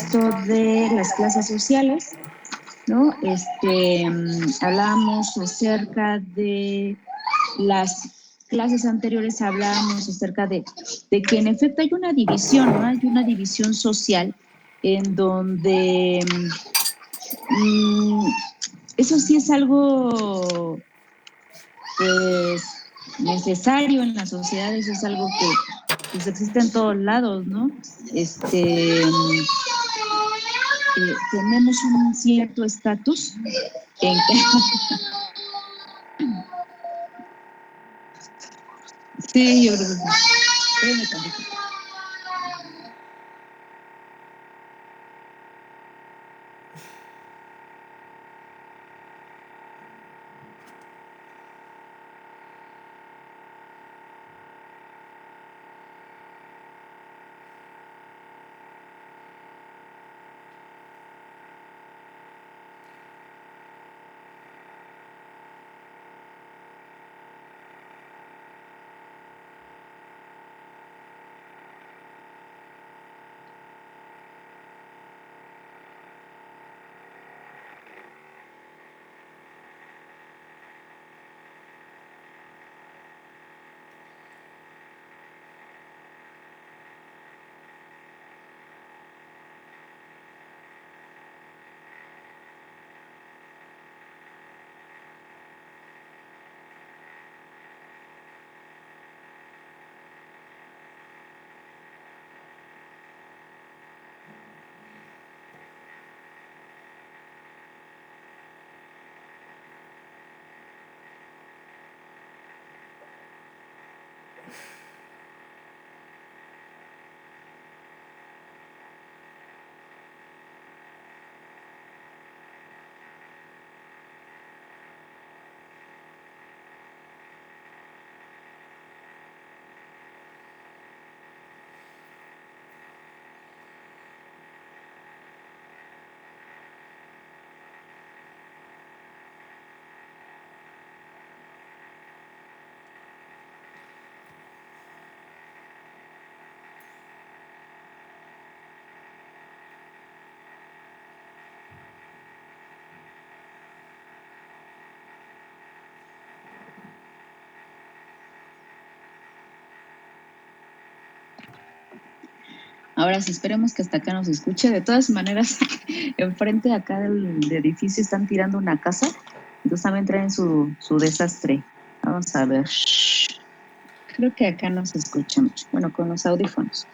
esto de las clases sociales, ¿no? Hablábamos acerca de las clases anteriores, hablábamos acerca de que en efecto hay una división, ¿no? Hay una división social en donde eso sí es algo pues necesario en la sociedad, eso es algo que pues existe en todos lados, ¿no? Tenemos un cierto estatus en que sí, yo creo que sí. Espérame tantito. Ahora sí, esperemos que hasta acá nos escuche. De todas maneras, enfrente acá del edificio están tirando una casa, entonces también traen su desastre. Vamos a ver. Creo que acá no se escucha mucho. Bueno, con los audífonos.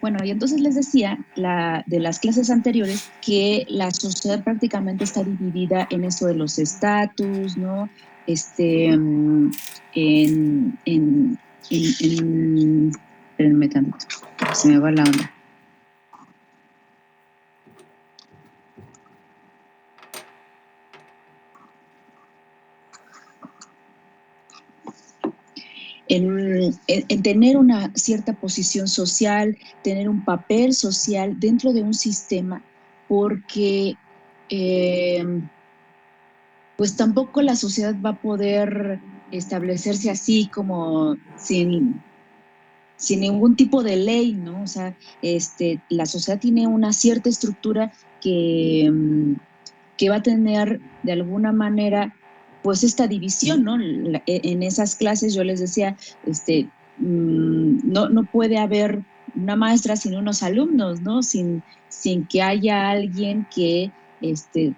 Bueno, y entonces les decía de las clases anteriores que la sociedad prácticamente está dividida en eso de los estatus, ¿no? Espérenme tantito, se me va la onda. En tener una cierta posición social, tener un papel social dentro de un sistema, porque pues tampoco la sociedad va a poder establecerse así como sin ningún tipo de ley, ¿no? O sea, la sociedad tiene una cierta estructura que va a tener de alguna manera pues esta división, ¿no? En esas clases yo les decía, no puede haber una maestra sin unos alumnos, ¿no? Sin que haya alguien que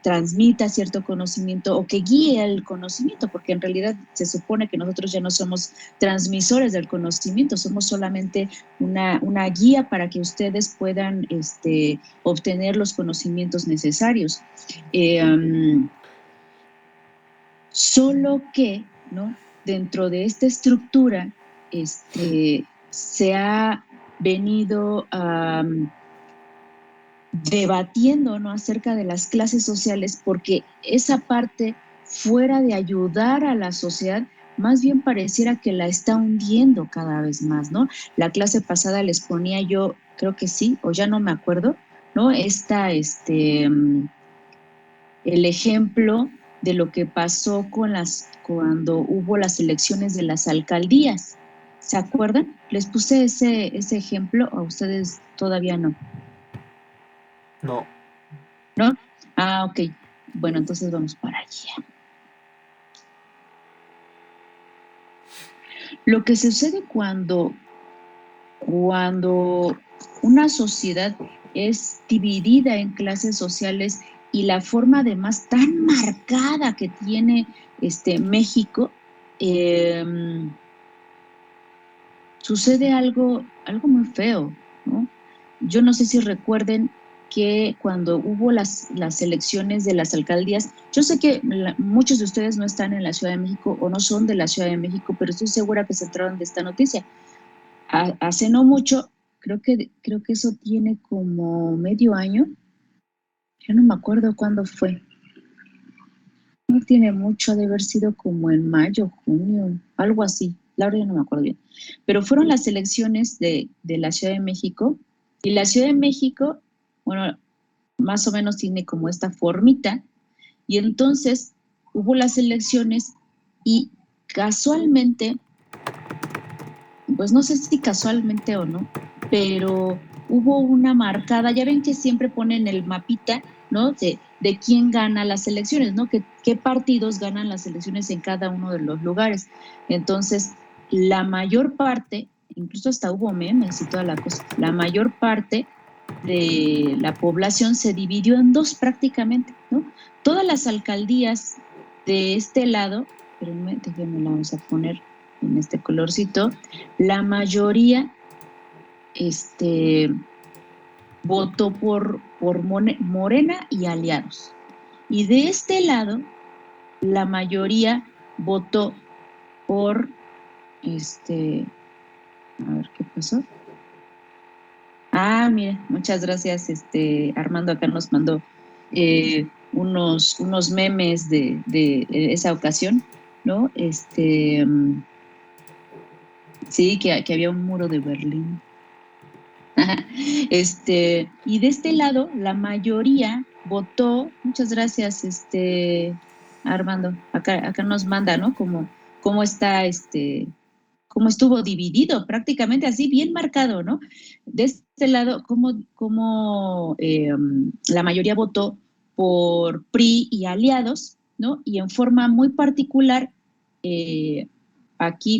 transmita cierto conocimiento o que guíe el conocimiento, porque en realidad se supone que nosotros ya no somos transmisores del conocimiento, somos solamente una guía para que ustedes puedan obtener los conocimientos necesarios. Solo que, ¿no? Dentro de esta estructura se ha venido debatiendo, ¿no? Acerca de las clases sociales, porque esa parte, fuera de ayudar a la sociedad, más bien pareciera que la está hundiendo cada vez más, ¿no? La clase pasada les ponía yo, creo que sí, o ya no me acuerdo, ¿no? El ejemplo de lo que pasó cuando hubo las elecciones de las alcaldías. ¿Se acuerdan? Les puse ese ejemplo, a ustedes todavía no. No. ¿No? Ah, ok. Bueno, entonces vamos para allá. Lo que sucede cuando una sociedad es dividida en clases sociales y la forma además tan marcada que tiene México, sucede algo muy feo, ¿no? Yo no sé si recuerden que cuando hubo las elecciones de las alcaldías, yo sé que muchos de ustedes no están en la Ciudad de México o no son de la Ciudad de México, pero estoy segura que se enteraron de esta noticia. Hace no mucho, creo que eso tiene como medio año, yo no me acuerdo cuándo fue, no tiene mucho, de haber sido como en mayo, junio, algo así, la verdad yo no me acuerdo bien, pero fueron las elecciones de la Ciudad de México, y la Ciudad de México, bueno, más o menos tiene como esta formita, y entonces hubo las elecciones y casualmente, pues no sé si casualmente o no, pero hubo una marcada, ya ven que siempre ponen el mapita, ¿no? De quién gana las elecciones, ¿no? ¿Qué partidos ganan las elecciones en cada uno de los lugares? Entonces, la mayor parte, incluso hasta hubo memes y toda la cosa, la mayor parte de la población se dividió en dos prácticamente, ¿no? Todas las alcaldías de este lado, pero déjenme la vamos a poner en este colorcito, la mayoría votó por Morena y aliados. Y de este lado, la mayoría votó por, a ver qué pasó. Ah, mire, muchas gracias, Armando acá nos mandó unos memes de esa ocasión, ¿no? Sí, que había un muro de Berlín. Y de este lado, la mayoría votó, muchas gracias, Armando, acá nos manda, ¿no? Cómo está, cómo estuvo dividido, prácticamente así, bien marcado, ¿no? De este lado, cómo la mayoría votó por PRI y aliados, ¿no? Y en forma muy particular,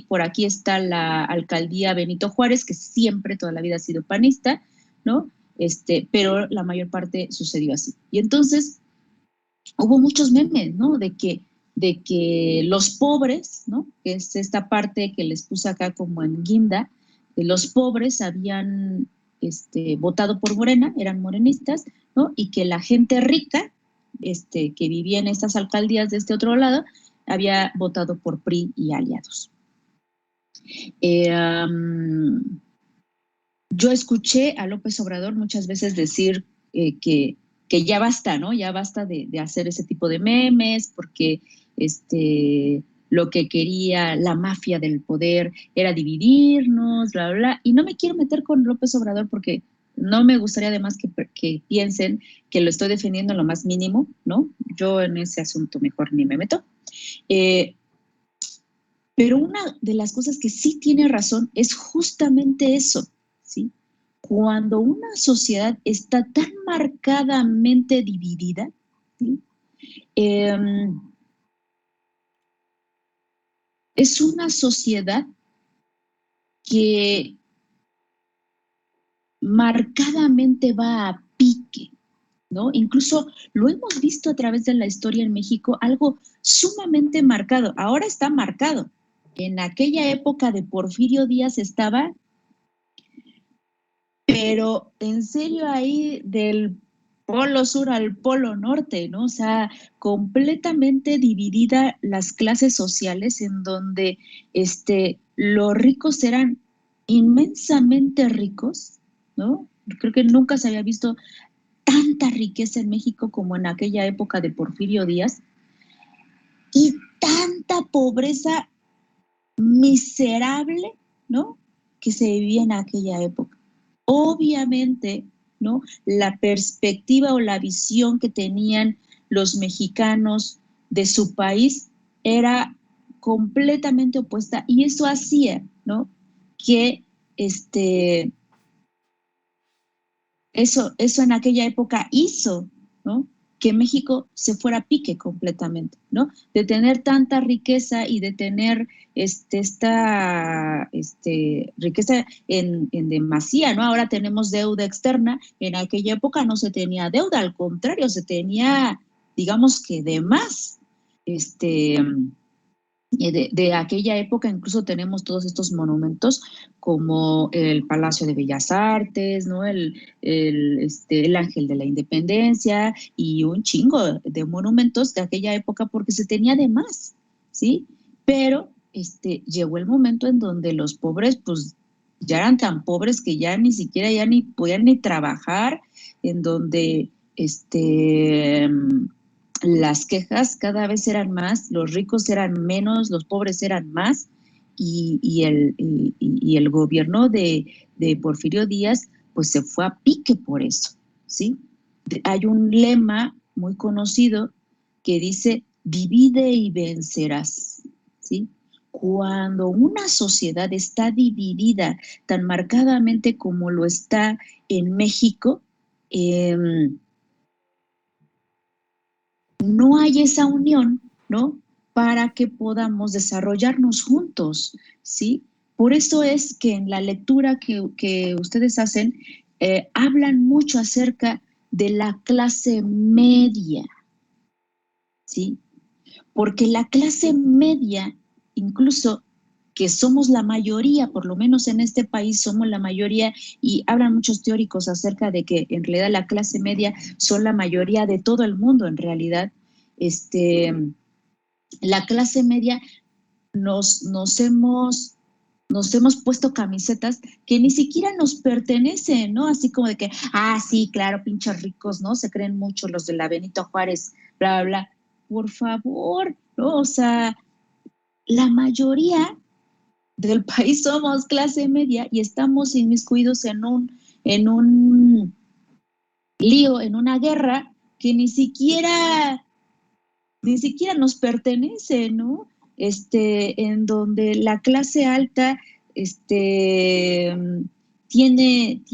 por aquí está la alcaldía Benito Juárez, que siempre, toda la vida ha sido panista, ¿no? Pero la mayor parte sucedió así. Y entonces hubo muchos memes, ¿no? De que los pobres, ¿no? Que es esta parte que les puse acá como en guinda, de los pobres habían votado por Morena, eran morenistas, ¿no? Y que la gente rica, que vivía en estas alcaldías de este otro lado, había votado por PRI y aliados. Yo escuché a López Obrador muchas veces decir que ya basta, ¿no? Ya basta de hacer ese tipo de memes, porque lo que quería la mafia del poder era dividirnos, bla, bla, bla. Y no me quiero meter con López Obrador porque no me gustaría además que piensen que lo estoy defendiendo en lo más mínimo, ¿no? Yo en ese asunto mejor ni me meto. Pero una de las cosas que sí tiene razón es justamente eso, ¿sí? Cuando una sociedad está tan marcadamente dividida, ¿sí? Es una sociedad que marcadamente va a pique, ¿no? Incluso lo hemos visto a través de la historia en México, algo sumamente marcado. Ahora está marcado. En aquella época de Porfirio Díaz estaba, pero en serio ahí del polo sur al polo norte, ¿no? O sea, completamente dividida las clases sociales en donde los ricos eran inmensamente ricos, ¿no? Creo que nunca se había visto tanta riqueza en México como en aquella época de Porfirio Díaz y tanta pobreza miserable, ¿no? Que se vivía en aquella época. Obviamente, ¿no? La perspectiva o la visión que tenían los mexicanos de su país era completamente opuesta y eso hacía, ¿no? Que Eso en aquella época hizo, ¿no?, que México se fuera a pique completamente, ¿no? De tener tanta riqueza y de tener esta riqueza en demasía, ¿no? Ahora tenemos deuda externa, en aquella época no se tenía deuda, al contrario, se tenía, digamos que de más. Este, de aquella época incluso tenemos todos estos monumentos como el Palacio de Bellas Artes, ¿no? El Ángel de la Independencia y un chingo de monumentos de aquella época porque se tenía de más, ¿sí? Pero llegó el momento en donde los pobres pues ya eran tan pobres que ya ni siquiera ya ni podían ni trabajar, en donde las quejas cada vez eran más, los ricos eran menos, los pobres eran más, y el gobierno de Porfirio Díaz pues se fue a pique por eso, ¿sí? Hay un lema muy conocido que dice, divide y vencerás, ¿sí? Cuando una sociedad está dividida tan marcadamente como lo está en México, no hay esa unión, ¿no? Para que podamos desarrollarnos juntos, ¿sí? Por eso es que en la lectura que ustedes hacen, hablan mucho acerca de la clase media, ¿sí? Porque la clase media, incluso que somos la mayoría, por lo menos en este país somos la mayoría, y hablan muchos teóricos acerca de que en realidad la clase media son la mayoría de todo el mundo en realidad. La clase media nos hemos puesto camisetas que ni siquiera nos pertenecen, ¿no? Así como de que, sí, claro, pinches ricos, ¿no? Se creen mucho los de la Benito Juárez, bla, bla. Por favor, ¿no? O sea, la mayoría del país somos clase media y estamos inmiscuidos en un lío, en una guerra que ni siquiera nos pertenece, ¿no? En donde la clase alta tiene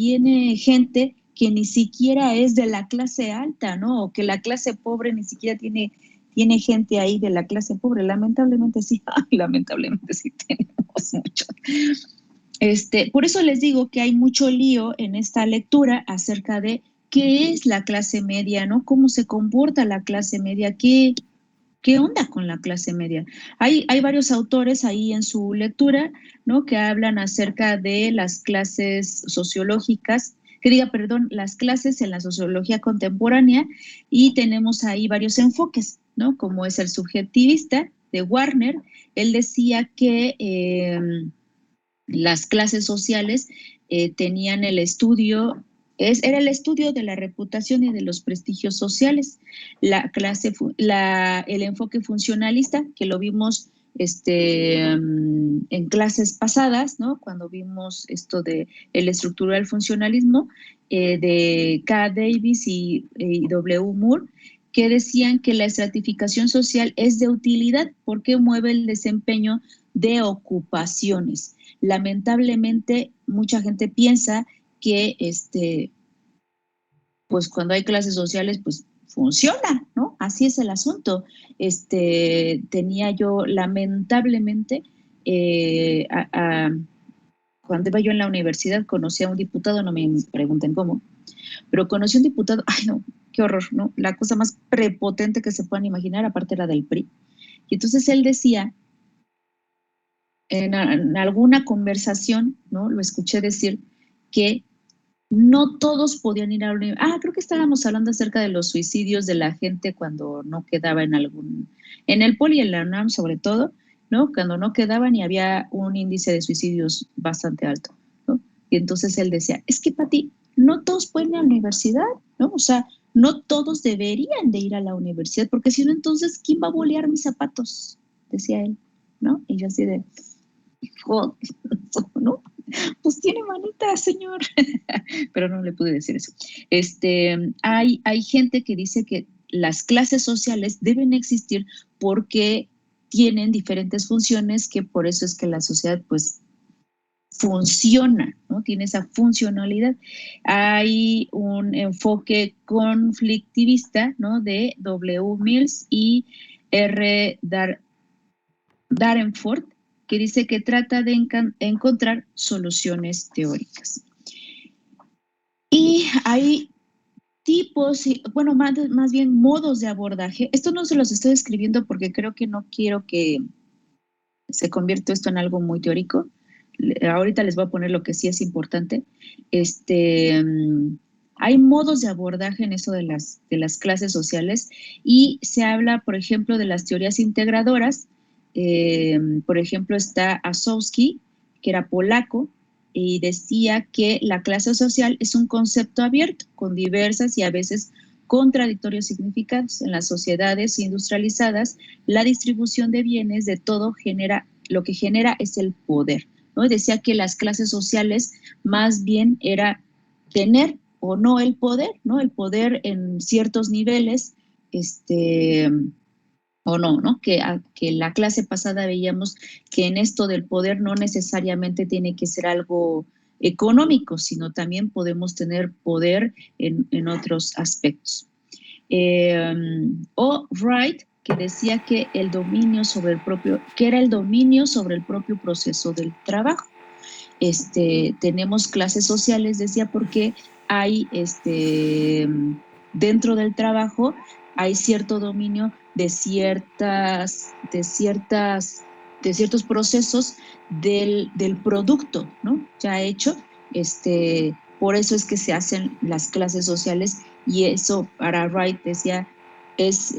gente que ni siquiera es de la clase alta, ¿no? O que la clase pobre ni siquiera tiene gente ahí de la clase pobre. Lamentablemente sí, lamentablemente sí tenemos mucho. Por eso les digo que hay mucho lío en esta lectura acerca de qué es la clase media, ¿no? ¿Cómo se comporta la clase media? ¿Qué onda con la clase media? Hay varios autores ahí en su lectura, ¿no?, que hablan acerca de las clases sociológicas, las clases en la sociología contemporánea, y tenemos ahí varios enfoques, ¿no?, como es el subjetivista de Warner. Él decía que las clases sociales tenían el estudio, era el estudio de la reputación y de los prestigios sociales. El enfoque funcionalista, que lo vimos en clases pasadas, ¿no?, cuando vimos esto de el estructural funcionalismo, de K. Davis y W. Moore, que decían que la estratificación social es de utilidad porque mueve el desempeño de ocupaciones. Lamentablemente, mucha gente piensa que pues cuando hay clases sociales, pues funciona, ¿no? Así es el asunto. Tenía yo, lamentablemente, cuando iba yo en la universidad, conocí a un diputado, no me pregunten cómo, pero conocí a un diputado, ay no, qué horror, ¿no? La cosa más prepotente que se puedan imaginar, aparte era del PRI. Y entonces él decía, en alguna conversación, ¿no?, lo escuché decir que no todos podían ir a la universidad. Creo que estábamos hablando acerca de los suicidios de la gente cuando no quedaba en el Poli y en la UNAM sobre todo, ¿no?, cuando no quedaban y había un índice de suicidios bastante alto, ¿no? Y entonces él decía, es que Pati, no todos pueden ir a la universidad, ¿no? O sea, no todos deberían de ir a la universidad, porque si no, entonces, ¿quién va a bolear mis zapatos? Decía él, ¿no? Y yo así de, joder, ¿no? Pues tiene manita, señor. Pero no le pude decir eso. Hay gente que dice que las clases sociales deben existir porque tienen diferentes funciones, que por eso es que la sociedad pues funciona, ¿no? Tiene esa funcionalidad. Hay un enfoque conflictivista, ¿no? De W. Mills y R. Darenford, que dice que trata de encontrar soluciones teóricas. Y hay tipos, bueno, más bien modos de abordaje. Esto no se los estoy escribiendo porque creo que no quiero que se convierta esto en algo muy teórico. Ahorita les voy a poner lo que sí es importante. Hay modos de abordaje en eso de las clases sociales y se habla, por ejemplo, de las teorías integradoras. Por ejemplo, está Asowski, que era polaco, y decía que la clase social es un concepto abierto, con diversas y a veces contradictorios significados. En las sociedades industrializadas, la distribución de bienes de todo lo que genera es el poder, ¿no? Decía que las clases sociales más bien era tener o no el poder, ¿no? El poder en ciertos niveles, o no, ¿no? Que la clase pasada veíamos que en esto del poder no necesariamente tiene que ser algo económico, sino también podemos tener poder en otros aspectos. O Wright, que decía que era el dominio sobre el propio proceso del trabajo. Tenemos clases sociales, decía, porque hay dentro del trabajo hay cierto dominio de ciertos procesos del producto, ¿no? Ya hecho, por eso es que se hacen las clases sociales y eso para Wright decía es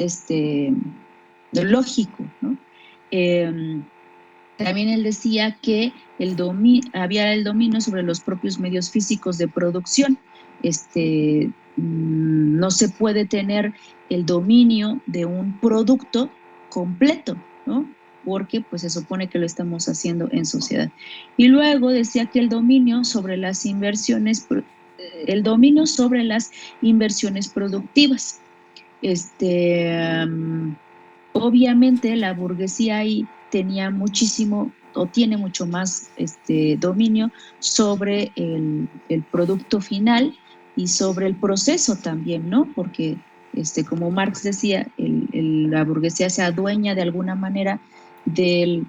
lógico, ¿no? También él decía que había el dominio sobre los propios medios físicos de producción. No se puede tener el dominio de un producto completo, ¿no? Porque pues se supone que lo estamos haciendo en sociedad. Y luego decía que el dominio sobre las inversiones productivas. Obviamente la burguesía ahí tenía muchísimo o tiene mucho más dominio sobre el producto final y sobre el proceso también, ¿no? Porque como Marx decía, la burguesía se adueña de alguna manera del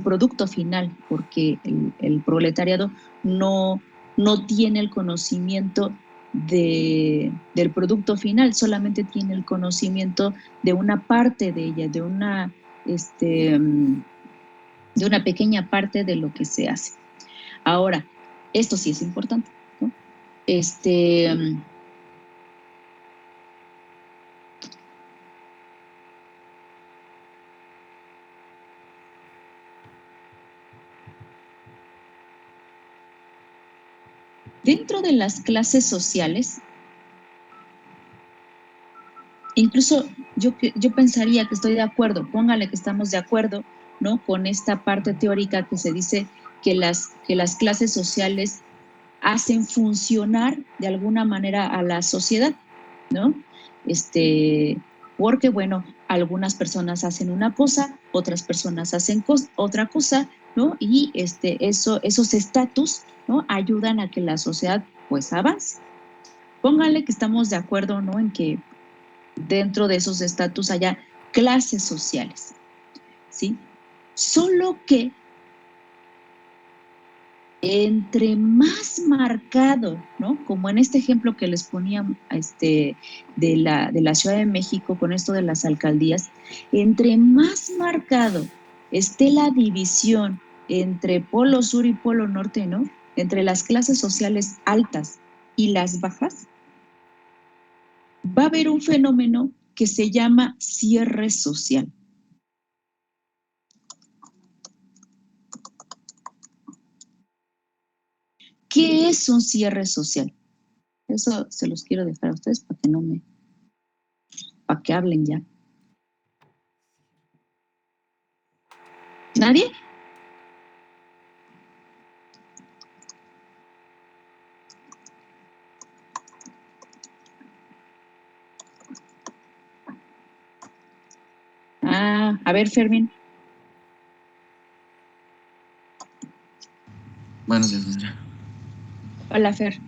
producto final, porque el proletariado no tiene el conocimiento del producto final, solamente tiene el conocimiento de una parte de ella, de una pequeña parte de lo que se hace. Ahora, esto sí es importante, ¿no? Dentro de las clases sociales, incluso yo pensaría que estoy de acuerdo, póngale que estamos de acuerdo, ¿no? Con esta parte teórica que se dice que las clases sociales hacen funcionar de alguna manera a la sociedad, ¿no? Porque, bueno, algunas personas hacen una cosa, otras personas hacen otra cosa, ¿no? Y esos estatus, ¿no? Ayudan a que la sociedad, pues, avance. Póngale que estamos de acuerdo, ¿no? En que dentro de esos estatus haya clases sociales, ¿sí? Solo que entre más marcado, ¿no? Como en este ejemplo que les ponía de la Ciudad de México con esto de las alcaldías, entre más marcado esté la división entre polo sur y polo norte, ¿no? Entre las clases sociales altas y las bajas, va a haber un fenómeno que se llama cierre social. ¿Qué es un cierre social? Eso se los quiero dejar a ustedes para que hablen ya. ¿Nadie? A ver, Fermín. Buenos días, Andrea. Hola, Fer.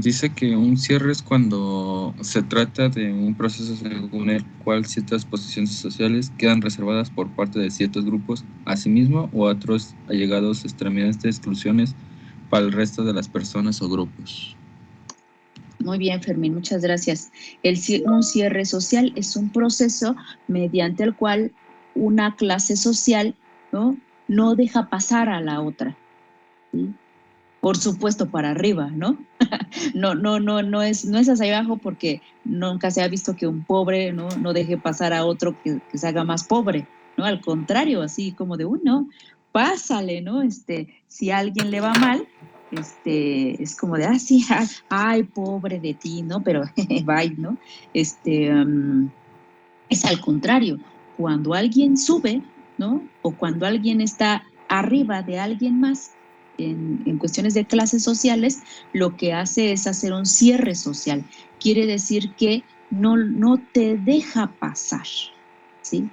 Dice que un cierre es cuando se trata de un proceso según el cual ciertas posiciones sociales quedan reservadas por parte de ciertos grupos a sí mismo o a otros allegados extremidades de exclusiones para el resto de las personas o grupos. Muy bien, Fermín, muchas gracias. Un cierre social es un proceso mediante el cual una clase social, no deja pasar a la otra, ¿sí? Por supuesto, para arriba, ¿no? No es hacia abajo, porque nunca se ha visto que un pobre no deje pasar a otro que se haga más pobre, ¿no? Al contrario, así como de, no, pásale, ¿no? Si a alguien le va mal, es como de, sí, ay, pobre de ti, ¿no? Pero, bye, ¿no? Es al contrario, cuando alguien sube, ¿no? O cuando alguien está arriba de alguien más en cuestiones de clases sociales, lo que hace es hacer un cierre social. Quiere decir que no te deja pasar, ¿sí?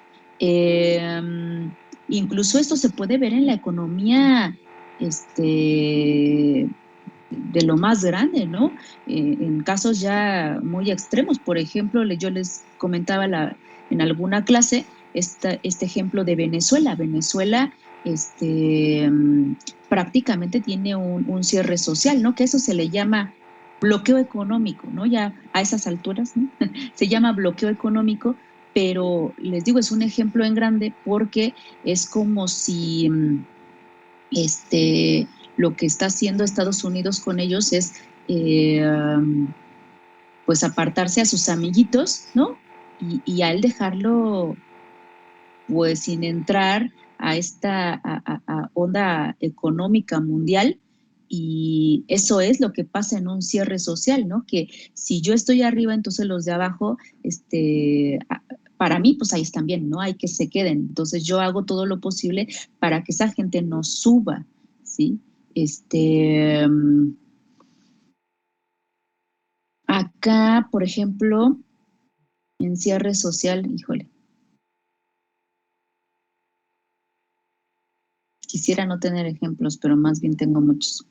Incluso esto se puede ver en la economía, de lo más grande, ¿no? En casos ya muy extremos. Por ejemplo, yo les comentaba en alguna clase este ejemplo de Venezuela. Venezuela prácticamente tiene un cierre social, ¿no? Que eso se le llama bloqueo económico, ¿no? Ya a esas alturas, ¿no? Se llama bloqueo económico, pero les digo, es un ejemplo en grande porque es como si lo que está haciendo Estados Unidos con ellos es pues apartarse a sus amiguitos, ¿no? Y a él dejarlo pues sin entrar a esta onda económica mundial. Y eso es lo que pasa en un cierre social, ¿no? Que si yo estoy arriba, entonces los de abajo, para mí, pues ahí están bien, ¿no? Hay que se queden. Entonces yo hago todo lo posible para que esa gente no suba, ¿sí? Acá, por ejemplo, en cierre social, híjole, quisiera no tener ejemplos, pero más bien tengo muchos.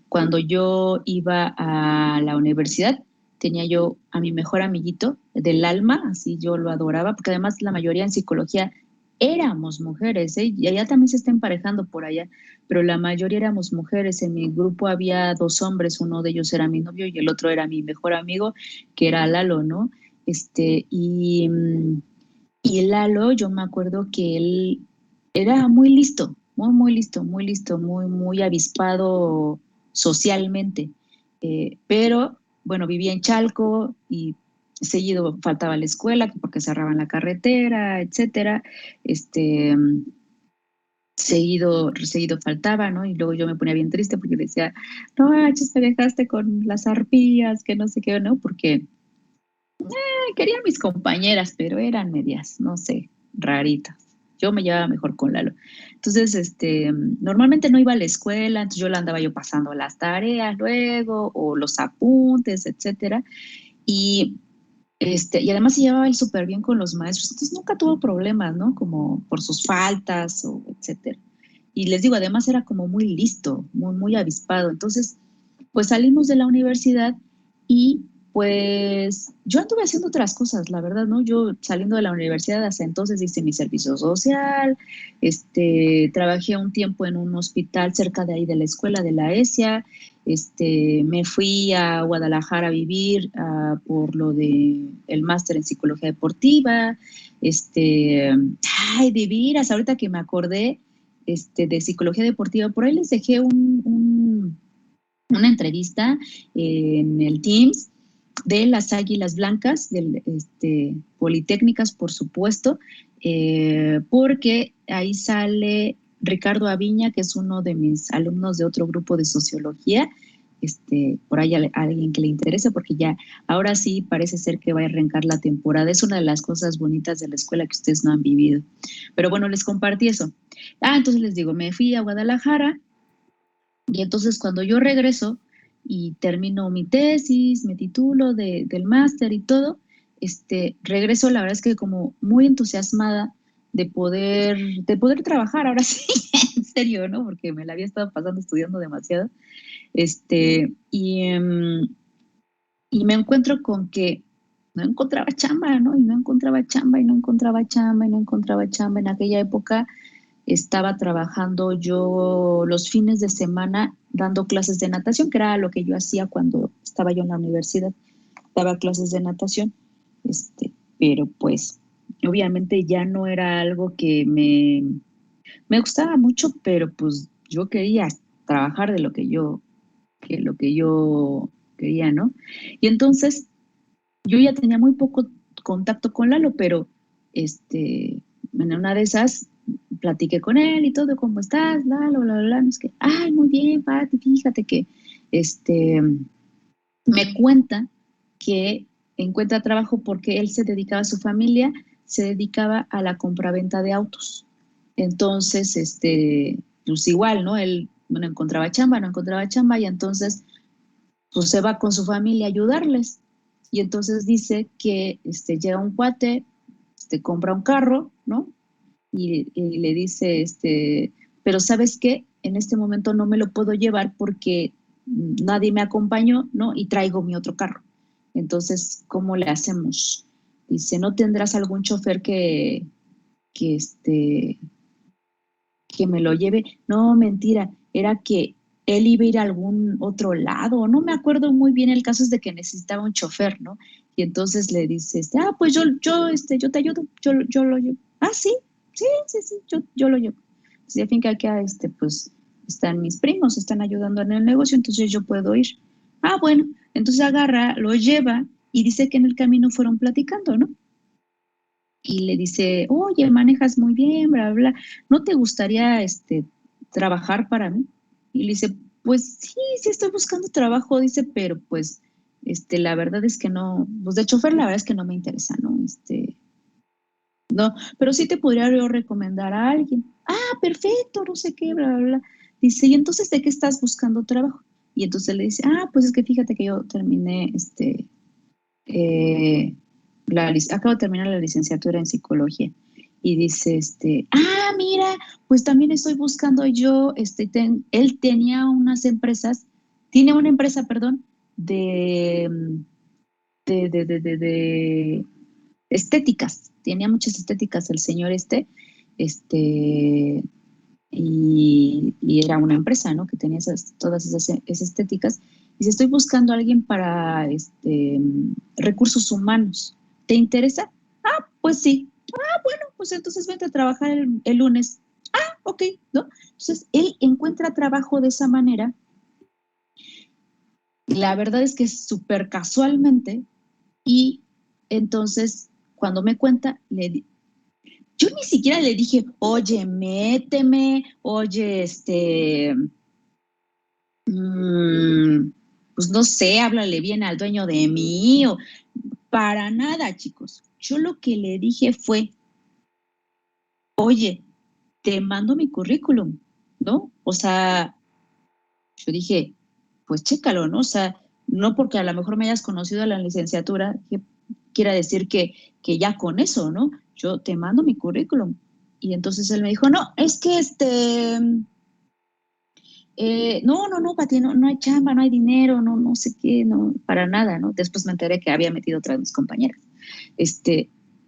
Cuando yo iba a la universidad, tenía yo a mi mejor amiguito del alma, así yo lo adoraba, porque además la mayoría en psicología éramos mujeres, ¿eh? Y allá también se está emparejando por allá, pero la mayoría éramos mujeres. En mi grupo había dos hombres, uno de ellos era mi novio y el otro era mi mejor amigo, que era Lalo, ¿no? Este, y, mm, y Lalo, yo me acuerdo que él era muy listo, muy listo, muy listo, muy avispado socialmente. Pero, bueno, vivía en Chalco y seguido faltaba a la escuela porque cerraban la carretera, etcétera. Este, seguido faltaba, ¿no? Y luego yo me ponía bien triste porque decía, no manches, me dejaste con las arpías, que no sé qué, ¿no? Porque quería mis compañeras, pero eran medias, no sé, raritas. Yo me llevaba mejor con Lalo. Entonces, normalmente no iba a la escuela, entonces yo la andaba yo pasando las tareas luego, o los apuntes, etcétera. Y, y además se llevaba él súper bien con los maestros, entonces nunca tuvo problemas, ¿no? Como por sus faltas, o etcétera. Y les digo, además era como muy listo, muy avispado. Entonces, pues salimos de la universidad y pues yo anduve haciendo otras cosas, la verdad, ¿no? Yo saliendo de la universidad hasta entonces hice mi servicio social, trabajé un tiempo en un hospital cerca de ahí de la escuela de la ESIA, me fui a Guadalajara a vivir por lo de el máster en psicología deportiva, ay, de veras, ahorita que me acordé, de psicología deportiva, por ahí les dejé una entrevista en el Teams de las Águilas Blancas, Politécnicas, por supuesto, porque ahí sale Ricardo Aviña, que es uno de mis alumnos de otro grupo de sociología. Por ahí a alguien que le interese, porque ya ahora sí parece ser que va a arrancar la temporada. Es una de las cosas bonitas de la escuela que ustedes no han vivido. Pero bueno, les compartí eso. Entonces les digo, me fui a Guadalajara y entonces cuando yo regreso y termino mi tesis, me titulo del máster y todo, regreso, la verdad es que como muy entusiasmada de poder trabajar ahora sí, en serio, ¿no? Porque me la había estado pasando estudiando demasiado. Este, y, em, y me encuentro con que no encontraba chamba, ¿no? Y no encontraba chamba, y no encontraba chamba, y no encontraba chamba. En aquella época estaba trabajando yo los fines de semana dando clases de natación, que era lo que yo hacía cuando estaba yo en la universidad, daba clases de natación, pero pues obviamente ya no era algo que me gustaba mucho, pero pues yo quería trabajar de lo que yo quería, ¿no? Y entonces yo ya tenía muy poco contacto con Lalo, pero en una de esas platiqué con él y todo, ¿cómo estás, Lalo? Bla, bla, bla. No es que, ay, muy bien, Pati, fíjate que me cuenta que encuentra trabajo porque él se dedicaba a su familia, se dedicaba a la compraventa de autos. Entonces, pues igual, ¿no? Él no encontraba chamba, no encontraba chamba, y entonces pues se va con su familia a ayudarles. Y entonces dice que llega un cuate, compra un carro, ¿no? Y le dice, pero ¿sabes qué? En este momento no me lo puedo llevar porque nadie me acompañó, ¿no? Y traigo mi otro carro. Entonces, ¿cómo le hacemos? Dice, ¿no tendrás algún chofer que, este, que me lo lleve? No, mentira, era que él iba a ir a algún otro lado, no me acuerdo muy bien. El caso es de que necesitaba un chofer, ¿no? Y entonces le dice, pues yo te ayudo, yo lo llevo. Ah, sí, sí, sí, sí, yo lo llevo. Si a fin que acá, pues, están mis primos, están ayudando en el negocio, entonces yo puedo ir. Ah, bueno, entonces agarra, lo lleva y dice que en el camino fueron platicando, ¿no? Y le dice, oye, manejas muy bien, bla, bla, bla, ¿no te gustaría trabajar para mí? Y le dice, pues sí, sí estoy buscando trabajo, dice, pero pues la verdad es que no, pues de chofer la verdad es que no me interesa, ¿no? No, pero sí te podría yo recomendar a alguien. Ah, perfecto, no sé qué, bla, bla, bla. Dice, ¿y entonces de qué estás buscando trabajo? Y entonces le dice, pues es que fíjate que yo terminé, eh, acabo de terminar la licenciatura en psicología. Y dice, mira, pues también estoy buscando yo, él tenía unas empresas, tiene una empresa, perdón, de, de estéticas, tenía muchas estéticas el señor este, y era una empresa, ¿no? Que tenía todas esas estéticas. Y si estoy buscando a alguien para recursos humanos, ¿te interesa? Ah, pues sí. Ah, bueno, pues entonces vente a trabajar el lunes. Ah, ok, ¿no? Entonces, él encuentra trabajo de esa manera. La verdad es que es súper casualmente. Y entonces, cuando me cuenta, yo ni siquiera le dije, oye, méteme, oye, mm, pues no sé, háblale bien al dueño de mí, o para nada, chicos. Yo lo que le dije fue, oye, te mando mi currículum, ¿no? O sea, yo dije, pues chécalo, ¿no? O sea, no porque a lo mejor me hayas conocido a la licenciatura, que quiera decir que ya con eso, ¿no? Yo te mando mi currículum. Y entonces él me dijo, no, es que no, no, no, Pati, no, no hay chamba, no hay dinero, no, no sé qué, no, para nada, ¿no? Después me enteré que había metido otra de mis compañeras.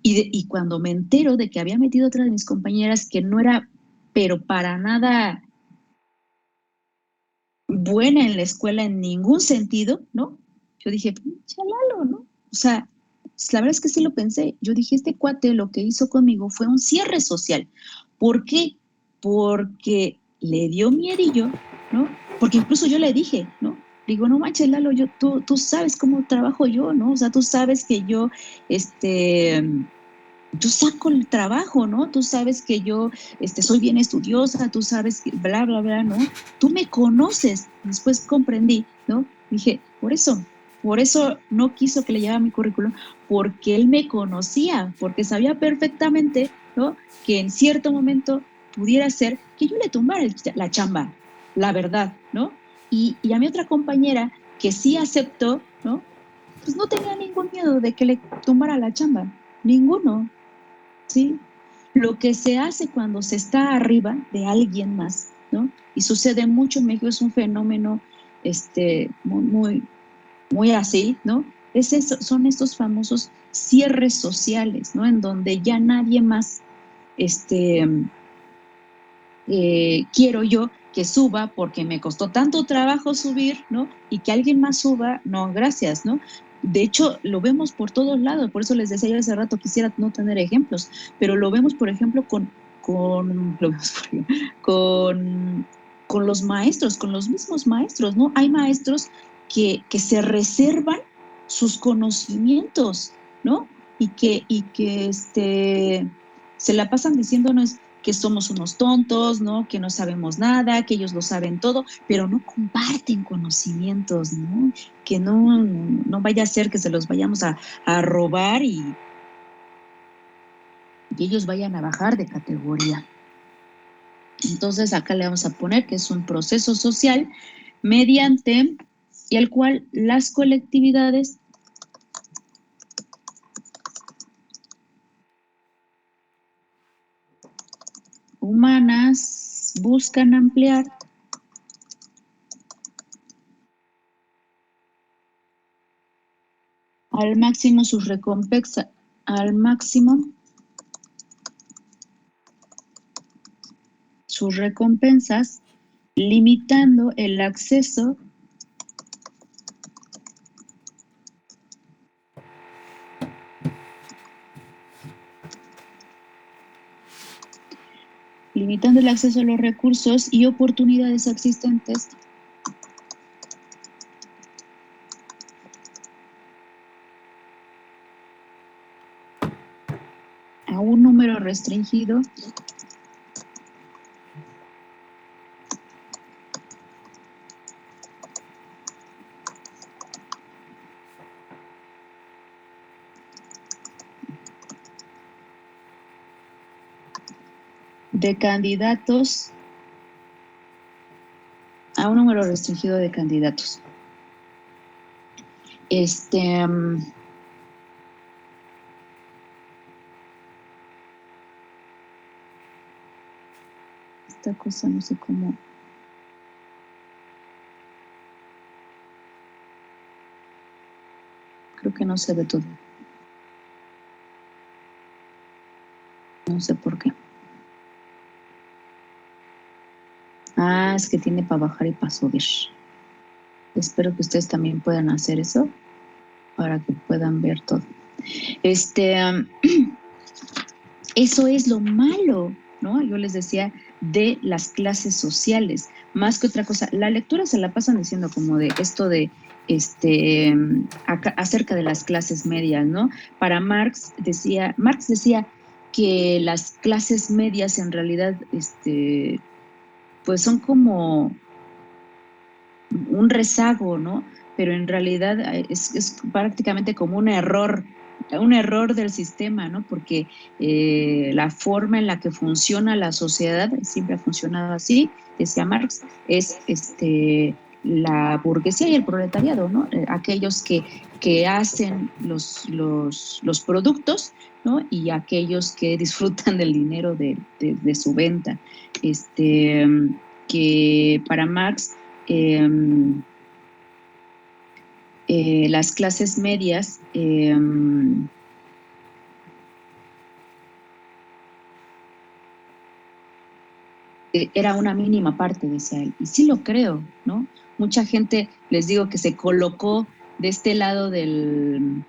Y cuando me entero de que había metido otra de mis compañeras que no era, pero para nada buena en la escuela en ningún sentido, ¿no? Yo dije, chalalo, ¿no? O sea, la verdad es que sí lo pensé. Yo dije, este cuate lo que hizo conmigo fue un cierre social. ¿Por qué? Porque le dio miedillo, ¿no? Porque incluso yo le dije, ¿no? Digo, no manches, Lalo, tú sabes cómo trabajo yo, ¿no? O sea, tú sabes que yo saco el trabajo, ¿no? Tú sabes que yo soy bien estudiosa, tú sabes que bla, bla, bla, ¿no? Tú me conoces. Después comprendí, ¿no? Dije, por eso no quiso que le llevara mi currículum, porque él me conocía, porque sabía perfectamente, ¿no? Que en cierto momento pudiera ser que yo le tumbara la chamba, la verdad, ¿no? Y a mi otra compañera que sí aceptó, ¿no? Pues no tenía ningún miedo de que le tumbara la chamba, ninguno. Sí, lo que se hace cuando se está arriba de alguien más, ¿no? Y sucede mucho en México, es un fenómeno muy así, ¿no? Son estos famosos cierres sociales, ¿no? En donde ya nadie más, quiero yo que suba porque me costó tanto trabajo subir, ¿no? Y que alguien más suba, no, gracias, ¿no? De hecho, lo vemos por todos lados, por eso les decía yo hace rato, quisiera no tener ejemplos, pero lo vemos, por ejemplo, con, con los maestros, con los mismos maestros, ¿no? Hay maestros que se reservan sus conocimientos, ¿no? Y que se la pasan diciéndonos que somos unos tontos, ¿no? Que no sabemos nada, que ellos lo saben todo, pero no comparten conocimientos, ¿no? Que no vaya a ser que se los vayamos a robar y ellos vayan a bajar de categoría. Entonces acá le vamos a poner que es un proceso social mediante el cual las colectividades humanas buscan ampliar al máximo sus recompensas, al máximo sus recompensas, limitando el acceso a los recursos y oportunidades existentes a un número restringido de candidatos, a un número restringido de candidatos. Esta cosa no sé cómo. Creo que no se ve todo. No sé por qué. Ah, es que tiene para bajar y para subir. Espero que ustedes también puedan hacer eso para que puedan ver todo. Eso es lo malo, ¿no? Yo les decía de las clases sociales, más que otra cosa. La lectura se la pasan diciendo como de esto de acerca de las clases medias, ¿no? Para Marx decía que las clases medias en realidad, pues son como un rezago, ¿no? Pero en realidad es prácticamente como un error del sistema, ¿no? Porque la forma en la que funciona la sociedad, siempre ha funcionado así, decía Marx, es la burguesía y el proletariado, ¿no? Aquellos que hacen los productos, ¿no? Y aquellos que disfrutan del dinero de su venta. Que para Marx las clases medias era una mínima parte, decía él, y sí lo creo, ¿no? Mucha gente, les digo, que se colocó de este lado de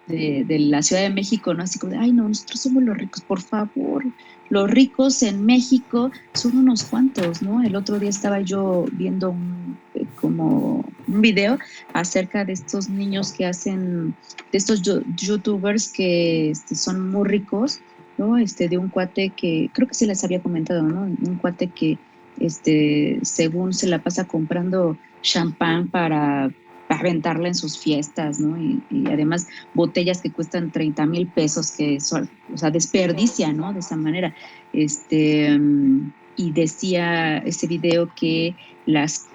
la Ciudad de México, ¿no? Así como de, ay, no, nosotros somos los ricos, por favor. Los ricos en México son unos cuantos, ¿no? El otro día estaba yo viendo como un video acerca de estos niños que hacen, de estos youtubers que son muy ricos, ¿no? De un cuate que, creo que sí les había comentado, ¿no? Un cuate que, según se la pasa comprando champán para aventarla en sus fiestas, ¿no? Y además botellas que cuestan 30,000 pesos, que son, o sea, desperdicia, ¿no? De esa manera. Y decía ese video que las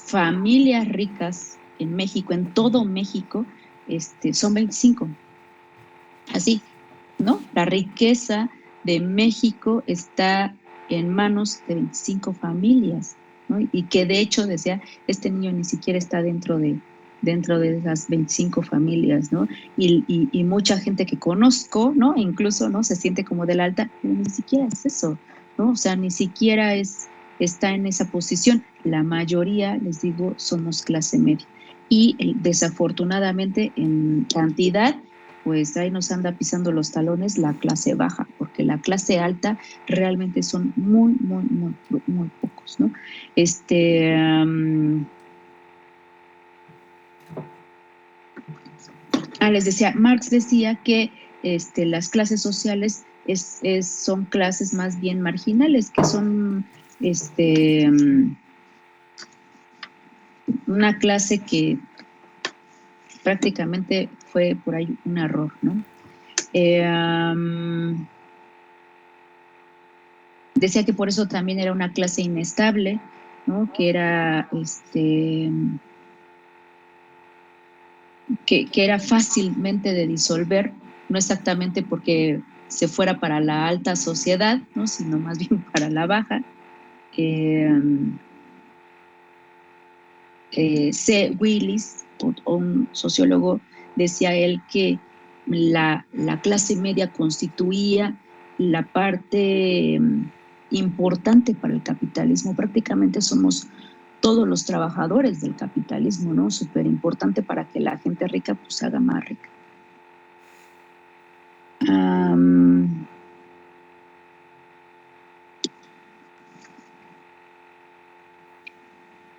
familias ricas en México, en todo México, son 25. Así, ¿no? La riqueza de México está en manos de 25 familias, ¿no? Y que de hecho decía, este niño ni siquiera está dentro de esas 25 familias, ¿no? Y mucha gente que conozco, ¿no? Incluso, ¿no? Se siente como del alta, pero ni siquiera es eso, ¿no? O sea, ni siquiera está en esa posición. La mayoría, les digo, somos clase media. Y desafortunadamente en cantidad, pues ahí nos anda pisando los talones la clase baja, porque la clase alta realmente son muy, muy, muy, muy pocos, ¿no? Les decía, Marx decía que las clases sociales son clases más bien marginales, que son una clase que prácticamente fue por ahí un error, ¿no? Decía que por eso también era una clase inestable, ¿no? Que era que era fácilmente de disolver, no exactamente porque se fuera para la alta sociedad, ¿no? Sino más bien para la baja. C. Willis, un sociólogo, decía él que la clase media constituía la parte importante para el capitalismo. Prácticamente somos todos los trabajadores del capitalismo, ¿no? Súper importante para que la gente rica pues se haga más rica.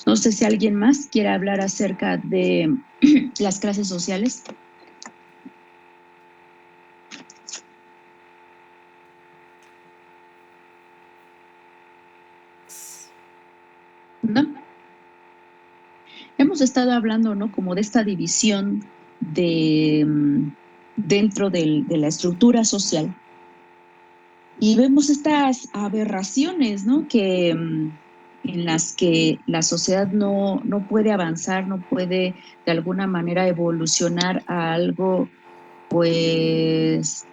No sé si alguien más quiere hablar acerca de las clases sociales. ¿No? Hemos estado hablando, ¿no? Como de esta división dentro de la estructura social. Y vemos estas aberraciones, ¿no? En las que la sociedad no puede avanzar, no puede de alguna manera evolucionar a algo, pues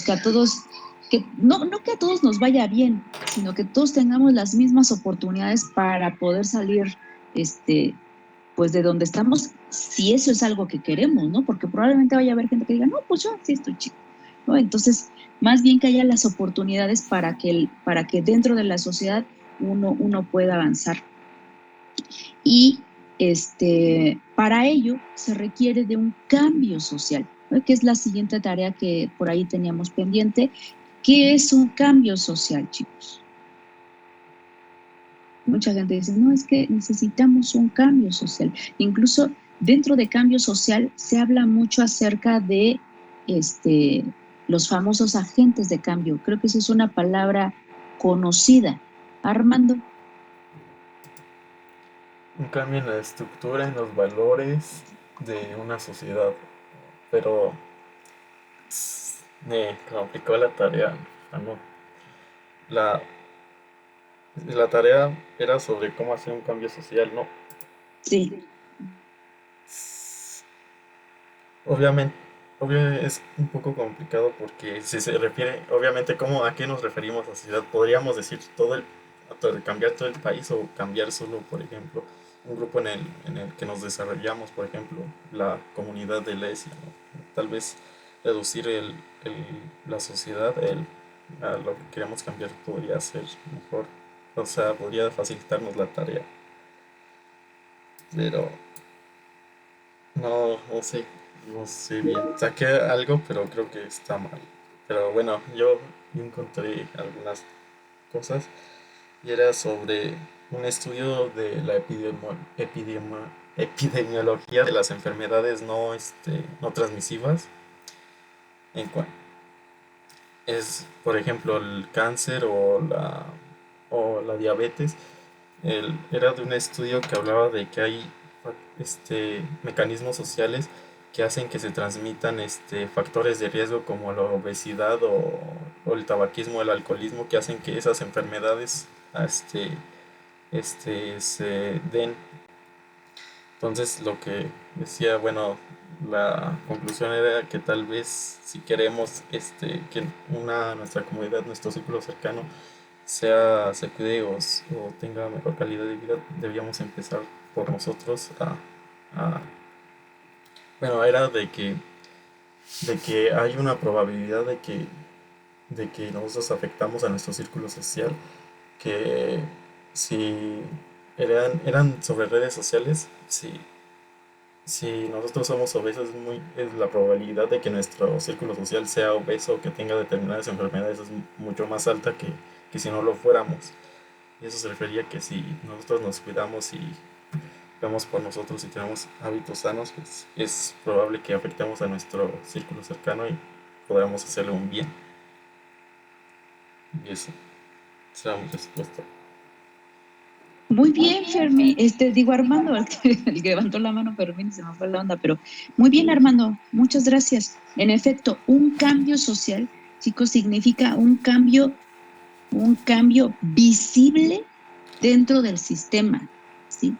que a todos, que no que a todos nos vaya bien, sino que todos tengamos las mismas oportunidades para poder salir, pues de donde estamos, si eso es algo que queremos, ¿no? Porque probablemente vaya a haber gente que diga, no, pues yo sí estoy chico, ¿no? Entonces, más bien que haya las oportunidades para que dentro de la sociedad uno pueda avanzar. Y para ello se requiere de un cambio social, ¿no? Que es la siguiente tarea que por ahí teníamos pendiente. ¿Qué es un cambio social, chicos? Mucha gente dice, no, es que necesitamos un cambio social. Incluso dentro de cambio social se habla mucho acerca de los famosos agentes de cambio. Creo que esa es una palabra conocida. Armando. Un cambio en la estructura, en los valores de una sociedad. Pero me complicó la tarea. No. La, la tarea era sobre cómo hacer un cambio social, ¿no? Sí. Obviamente, es un poco complicado porque si se refiere, obviamente, ¿a qué nos referimos a sociedad? Podríamos decir cambiar todo el país o cambiar solo, por ejemplo, un grupo en el que nos desarrollamos, por ejemplo, la comunidad de Lesia, ¿no? Tal vez reducir la sociedad a lo que queremos cambiar podría ser mejor, o sea, podría facilitarnos la tarea, pero no sé bien. Saqué algo, pero creo que está mal. Pero bueno, yo encontré algunas cosas y era sobre un estudio de la epidemiología de las enfermedades no transmisivas. En cua- es, por ejemplo, el cáncer o la diabetes. Era de un estudio que hablaba de que hay mecanismos sociales que hacen que se transmitan factores de riesgo como la obesidad o el tabaquismo, el alcoholismo, que hacen que esas enfermedades se den. Entonces lo que decía, bueno, la conclusión era que tal vez si queremos que nuestra comunidad, nuestro círculo cercano se cuide o tenga mejor calidad de vida, debíamos empezar por nosotros a- bueno, era de que hay una probabilidad de que nosotros afectamos a nuestro círculo social, que si eran sobre redes sociales, si nosotros somos obesos, es la probabilidad de que nuestro círculo social sea obeso o que tenga determinadas enfermedades es mucho más alta que si no lo fuéramos. Y eso se refería a que si nosotros nos cuidamos y vemos por nosotros y tenemos hábitos sanos, pues es probable que afectemos a nuestro círculo cercano y podamos hacerle un bien. Y eso será mi respuesta. Muy bien, Fermín. Digo Armando, el que levantó la mano, Fermín, se me fue la onda, pero muy bien, Armando, muchas gracias. En efecto, un cambio social, chicos, significa un cambio visible dentro del sistema, ¿sí?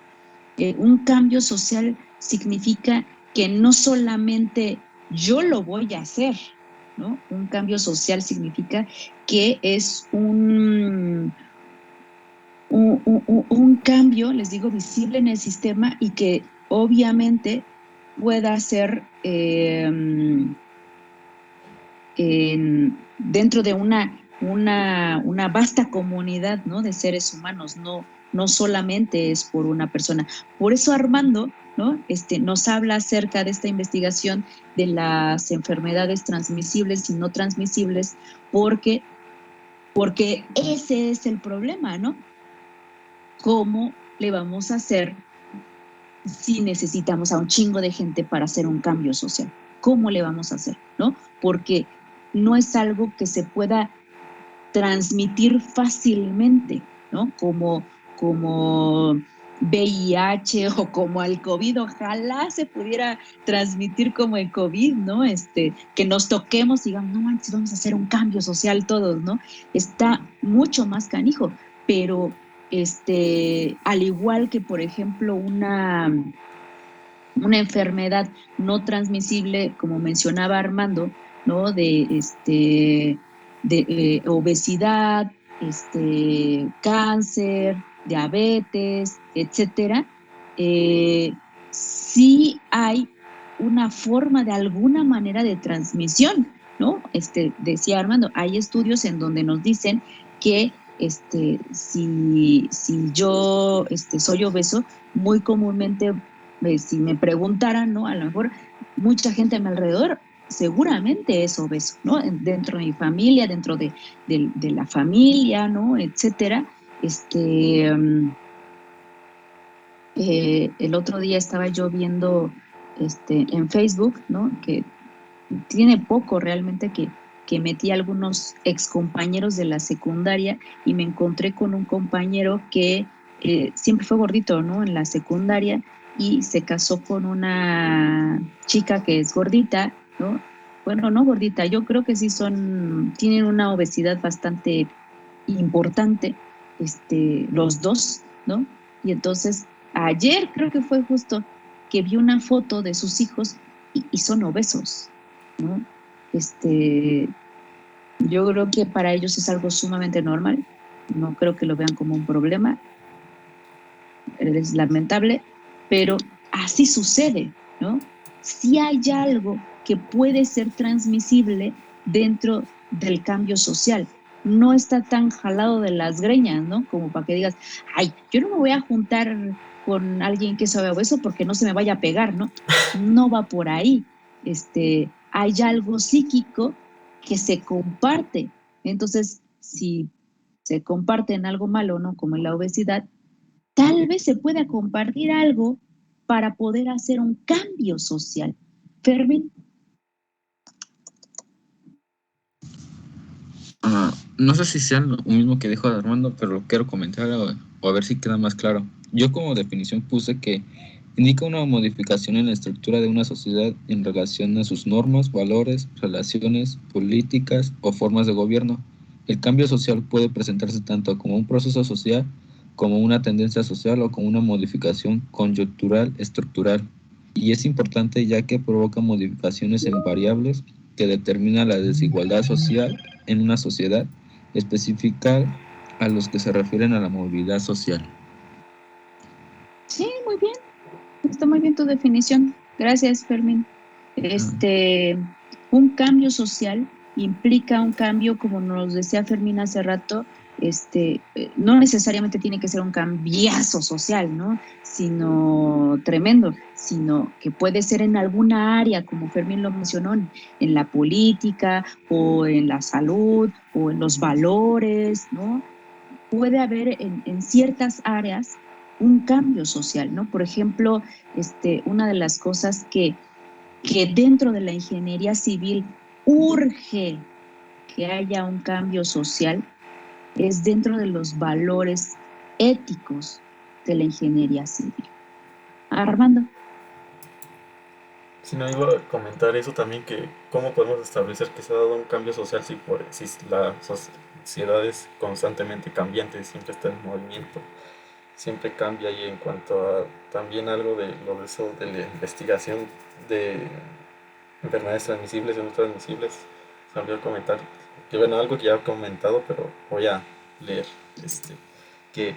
Un cambio social significa que no solamente yo lo voy a hacer, ¿no? Un cambio social significa que es un cambio, les digo, visible en el sistema y que obviamente pueda ser dentro de una vasta comunidad, ¿no?, de seres humanos, no solamente es por una persona. Por eso Armando, ¿no?, nos habla acerca de esta investigación de las enfermedades transmisibles y no transmisibles, porque ese es el problema, ¿no? ¿Cómo le vamos a hacer si necesitamos a un chingo de gente para hacer un cambio social? ¿Cómo le vamos a hacer, no? Porque no es algo que se pueda transmitir fácilmente, ¿no? Como VIH o como el COVID, ojalá se pudiera transmitir como el COVID, ¿no? Que nos toquemos y digamos, no manches, vamos a hacer un cambio social todos, ¿no? Está mucho más canijo, pero al igual que, por ejemplo, una enfermedad no transmisible, como mencionaba Armando, ¿no? De obesidad, cáncer, diabetes, etcétera. Sí hay una forma de alguna manera de transmisión, ¿no? Decía Armando, hay estudios en donde nos dicen que si yo soy obeso, muy comúnmente, si me preguntaran, ¿no? A lo mejor mucha gente a mi alrededor seguramente es obeso, ¿no? Dentro de mi familia, dentro de la familia, ¿no? Etcétera. El otro día estaba yo viendo en Facebook, ¿no? Que tiene poco realmente que metí a algunos excompañeros de la secundaria y me encontré con un compañero que siempre fue gordito, ¿no? En la secundaria, y se casó con una chica que es gordita, ¿no? Bueno, no gordita, yo creo que sí tienen una obesidad bastante importante, los dos, ¿no? Y entonces, ayer creo que fue justo que vi una foto de sus hijos y son obesos, ¿no? Yo creo que para ellos es algo sumamente normal, no creo que lo vean como un problema, es lamentable, pero así sucede, ¿no? Si hay algo que puede ser transmisible dentro del cambio social, no está tan jalado de las greñas, ¿no? Como para que digas, ay, yo no me voy a juntar con alguien que sabe obeso porque no se me vaya a pegar, ¿no? No va por ahí. Hay algo psíquico que se comparte. Entonces, si se comparte en algo malo, ¿no? Como en la obesidad, tal vez se pueda compartir algo para poder hacer un cambio social. Fermín. No sé si sea lo mismo que dijo Armando, pero lo quiero comentar o a ver si queda más claro. Yo como definición puse que indica una modificación en la estructura de una sociedad en relación a sus normas, valores, relaciones, políticas o formas de gobierno. El cambio social puede presentarse tanto como un proceso social, como una tendencia social o como una modificación coyuntural estructural. y es importante ya que provoca modificaciones en variables que determinan la desigualdad social en una sociedad específica a los que se refieren a la movilidad social. Sí, muy bien. Está muy bien tu definición. Gracias, Fermín. Un cambio social implica un cambio, como nos decía Fermín hace rato, no necesariamente tiene que ser un cambiazo social, ¿no? Sino tremendo, sino que puede ser en alguna área, como Fermín lo mencionó, en la política o en la salud o en los valores, ¿no? Puede haber en ciertas áreas un cambio social, ¿no? Por ejemplo, una de las cosas que dentro de la ingeniería civil urge que haya un cambio social es dentro de los valores éticos de la ingeniería civil. Armando. Si no, iba a comentar eso también, que cómo podemos establecer que se ha dado un cambio social si la sociedad es constantemente cambiante, siempre está en movimiento, siempre cambia. Y en cuanto a también algo de lo de eso de la investigación de enfermedades transmisibles y no transmisibles, se me olvidó comentar que bueno, algo que ya he comentado, pero voy a leer, que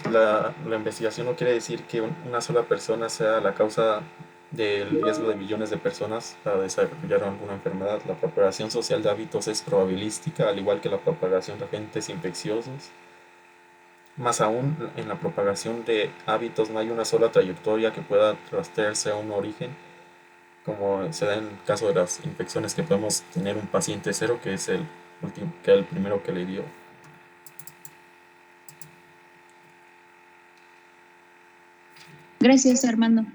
la investigación no quiere decir que una sola persona sea la causa del riesgo de millones de personas a desarrollar alguna enfermedad. La propagación social de hábitos es probabilística, al igual que la propagación de agentes infecciosos. Más aún, en la propagación de hábitos no hay una sola trayectoria que pueda rastrearse a un origen, como se da en el caso de las infecciones, que podemos tener un paciente cero que es el primero que le dio. Gracias, Armando.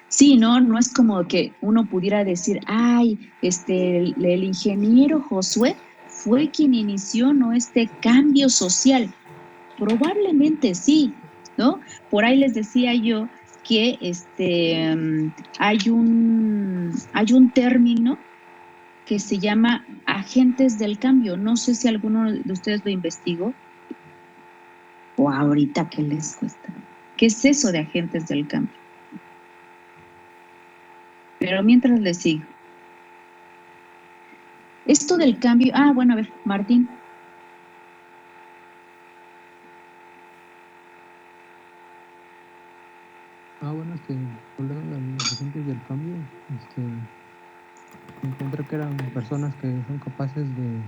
Sí, no es como que uno pudiera decir, ay, el ingeniero Josué fue quien inició, ¿no?, este cambio social. Probablemente sí, ¿no? Por ahí les decía yo que hay un término que se llama agentes del cambio. No sé si alguno de ustedes lo investigó o ahorita qué les cuesta. ¿Qué es eso de agentes del cambio? Pero mientras les sigo. Esto del cambio, bueno, a ver, Martín. Bueno, hablando de los agentes del cambio, encontré que eran personas que son capaces de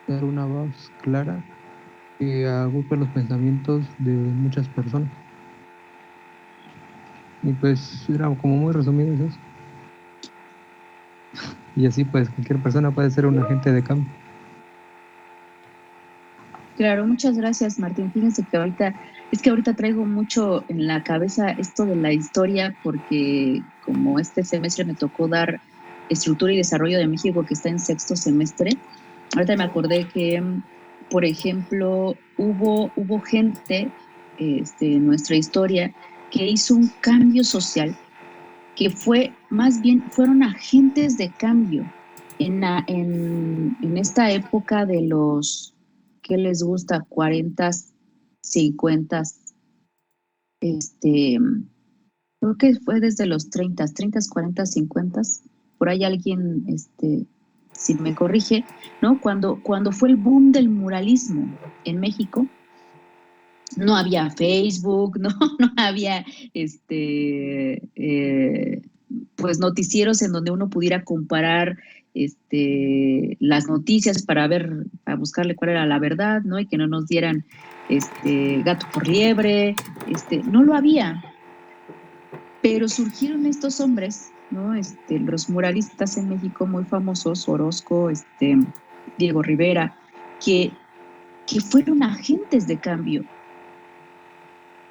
dar una voz clara que agrupe los pensamientos de muchas personas. Y pues era como muy resumido eso. Y así pues cualquier persona puede ser un agente de cambio. Claro, muchas gracias, Martín. Fíjense que ahorita traigo mucho en la cabeza esto de la historia, porque como este semestre me tocó dar Estructura y Desarrollo de México, que está en sexto semestre, ahorita me acordé que, por ejemplo, hubo gente en nuestra historia que hizo un cambio social, que fueron agentes de cambio en esta época de los, ¿qué les gusta? 40, 50, creo que fue desde los 30, 40, 50, por ahí alguien, si me corrige, ¿no? Cuando fue el boom del muralismo en México, no había Facebook, no había pues noticieros en donde uno pudiera comparar las noticias para buscarle cuál era la verdad, ¿no? Y que no nos dieran gato por liebre, no lo había. Pero surgieron estos hombres, ¿no? Los muralistas en México muy famosos, Orozco, Diego Rivera, que fueron agentes de cambio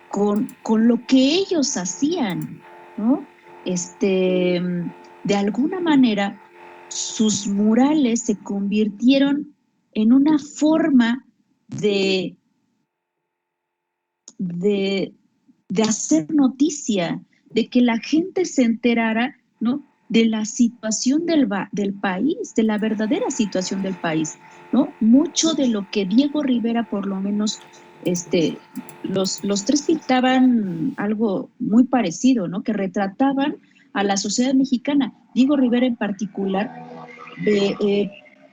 con lo que ellos hacían, ¿no? De alguna manera, sus murales se convirtieron en una forma de hacer noticia, de que la gente se enterara, ¿no?, de la situación del país, de la verdadera situación del país, ¿no? Mucho de lo que Diego Rivera, por lo menos, los tres pintaban algo muy parecido, ¿no? Que retrataban a la sociedad mexicana. Diego Rivera en particular,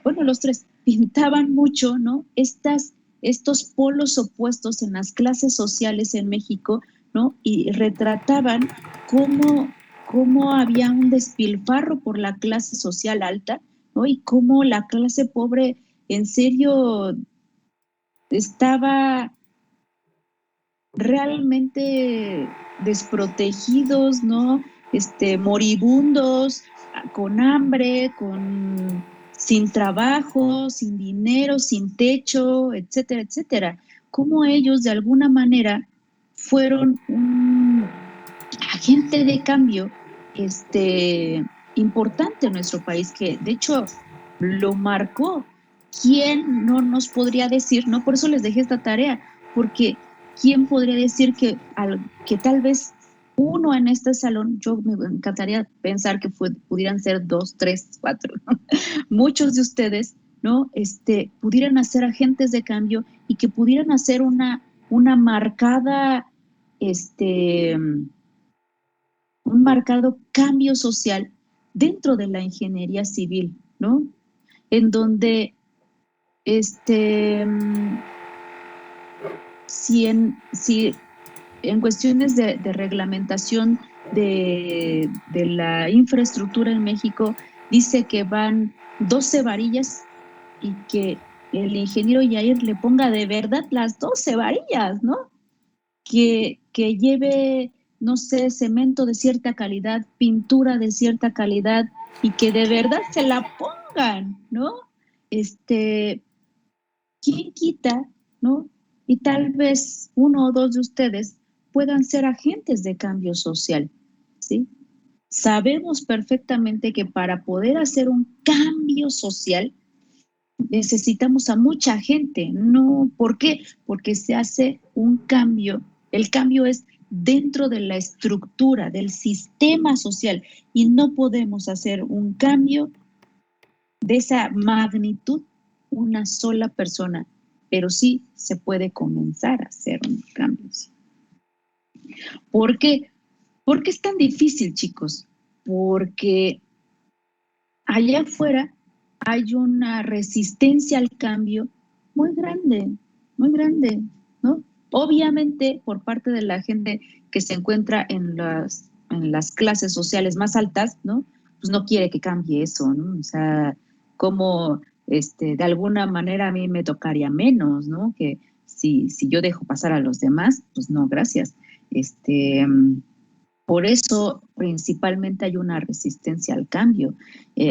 bueno, los tres pintaban mucho, ¿no? Estos polos opuestos en las clases sociales en México, ¿no? Y retrataban cómo había un despilfarro por la clase social alta, ¿no? Y cómo la clase pobre, en serio, estaba realmente desprotegidos, ¿no? Moribundos, con hambre, sin trabajo, sin dinero, sin techo, etcétera, etcétera. Cómo ellos de alguna manera fueron un agente de cambio importante en nuestro país, que de hecho lo marcó. ¿Quién no nos podría decir? No, por eso les dejé esta tarea, porque ¿quién podría decir que tal vez uno en este salón, yo me encantaría pensar que pudieran ser 2, 3, 4, muchos de ustedes, ¿no? Pudieran ser agentes de cambio y que pudieran hacer una marcada, un marcado cambio social dentro de la ingeniería civil, ¿no? En donde, si en cuestiones de reglamentación de la infraestructura en México dice que van 12 varillas y que el ingeniero Yair le ponga de verdad las 12 varillas, ¿no? Que lleve, no sé, cemento de cierta calidad, pintura de cierta calidad y que de verdad se la pongan, ¿no? ¿Quién quita, no? Y tal vez uno o dos de ustedes puedan ser agentes de cambio social, ¿sí? Sabemos perfectamente que para poder hacer un cambio social necesitamos a mucha gente, ¿no? ¿Por qué? Porque se hace un cambio. El cambio es dentro de la estructura, del sistema social, y no podemos hacer un cambio de esa magnitud una sola persona, pero sí se puede comenzar a hacer un cambio. ¿Sí? ¿Por qué? ¿Por qué es tan difícil, chicos? Porque allá afuera hay una resistencia al cambio muy grande, ¿no? Obviamente por parte de la gente que se encuentra en las clases sociales más altas, ¿no? Pues no quiere que cambie eso, ¿no? O sea, como de alguna manera a mí me tocaría menos, ¿no? Que si yo dejo pasar a los demás, pues no, gracias. Por eso principalmente hay una resistencia al cambio.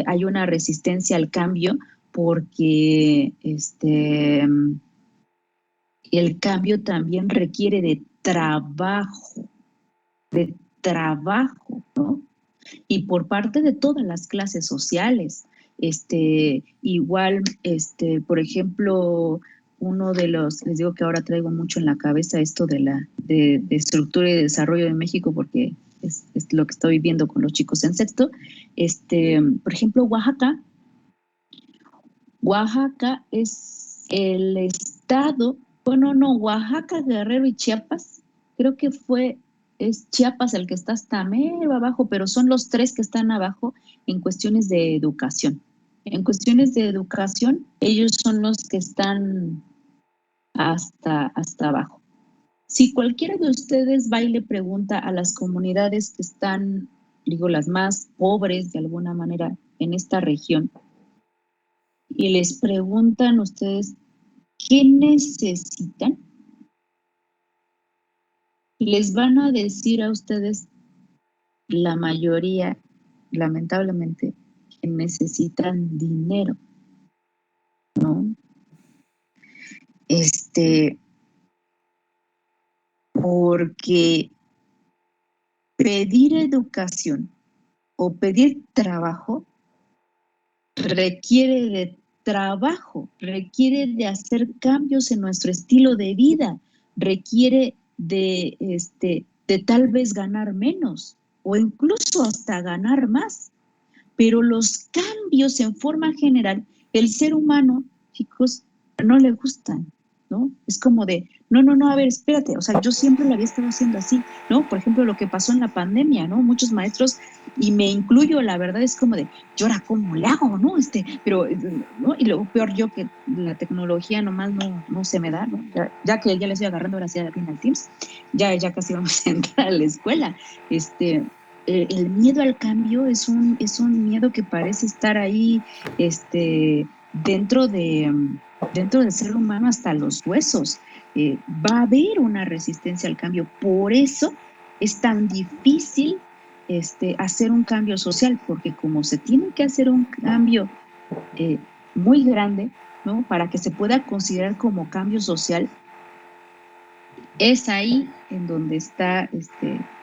Hay una resistencia al cambio porque el cambio también requiere de trabajo, ¿no? Y por parte de todas las clases sociales. Igual, por ejemplo, les digo que ahora traigo mucho en la cabeza esto de estructura y desarrollo de México, porque es lo que estoy viendo con los chicos en sexto. Por ejemplo, Oaxaca es el estado, bueno, no, Oaxaca, Guerrero y Chiapas, creo que es Chiapas el que está hasta medio abajo, pero son los tres que están abajo en cuestiones de educación. En cuestiones de educación, ellos son los que están hasta abajo. Si cualquiera de ustedes va y le pregunta a las comunidades que están, digo, las más pobres de alguna manera en esta región, y les preguntan ustedes qué necesitan, les van a decir a ustedes, la mayoría, lamentablemente, que necesitan dinero, ¿no? Porque pedir educación o pedir trabajo requiere de trabajo, requiere de hacer cambios en nuestro estilo de vida, requiere de tal vez ganar menos o incluso hasta ganar más. Pero los cambios en forma general, el ser humano, chicos, no le gustan, ¿no? Es como de, no, a ver, espérate, o sea, yo siempre lo había estado haciendo así, ¿no? Por ejemplo, lo que pasó en la pandemia, ¿no? Muchos maestros, y me incluyo, la verdad es como de, ¿yo ahora cómo le hago, no? Pero, ¿no? Y luego peor yo que la tecnología nomás no se me da, ¿no? Ya que ya le estoy agarrando ahora sí bien al Teams, ya casi vamos a entrar a la escuela, el miedo al cambio es un miedo que parece estar ahí, dentro del ser humano hasta los huesos. Va a haber una resistencia al cambio. Por eso es tan difícil hacer un cambio social, porque como se tiene que hacer un cambio muy grande, ¿no? Para que se pueda considerar como cambio social, es ahí en donde está el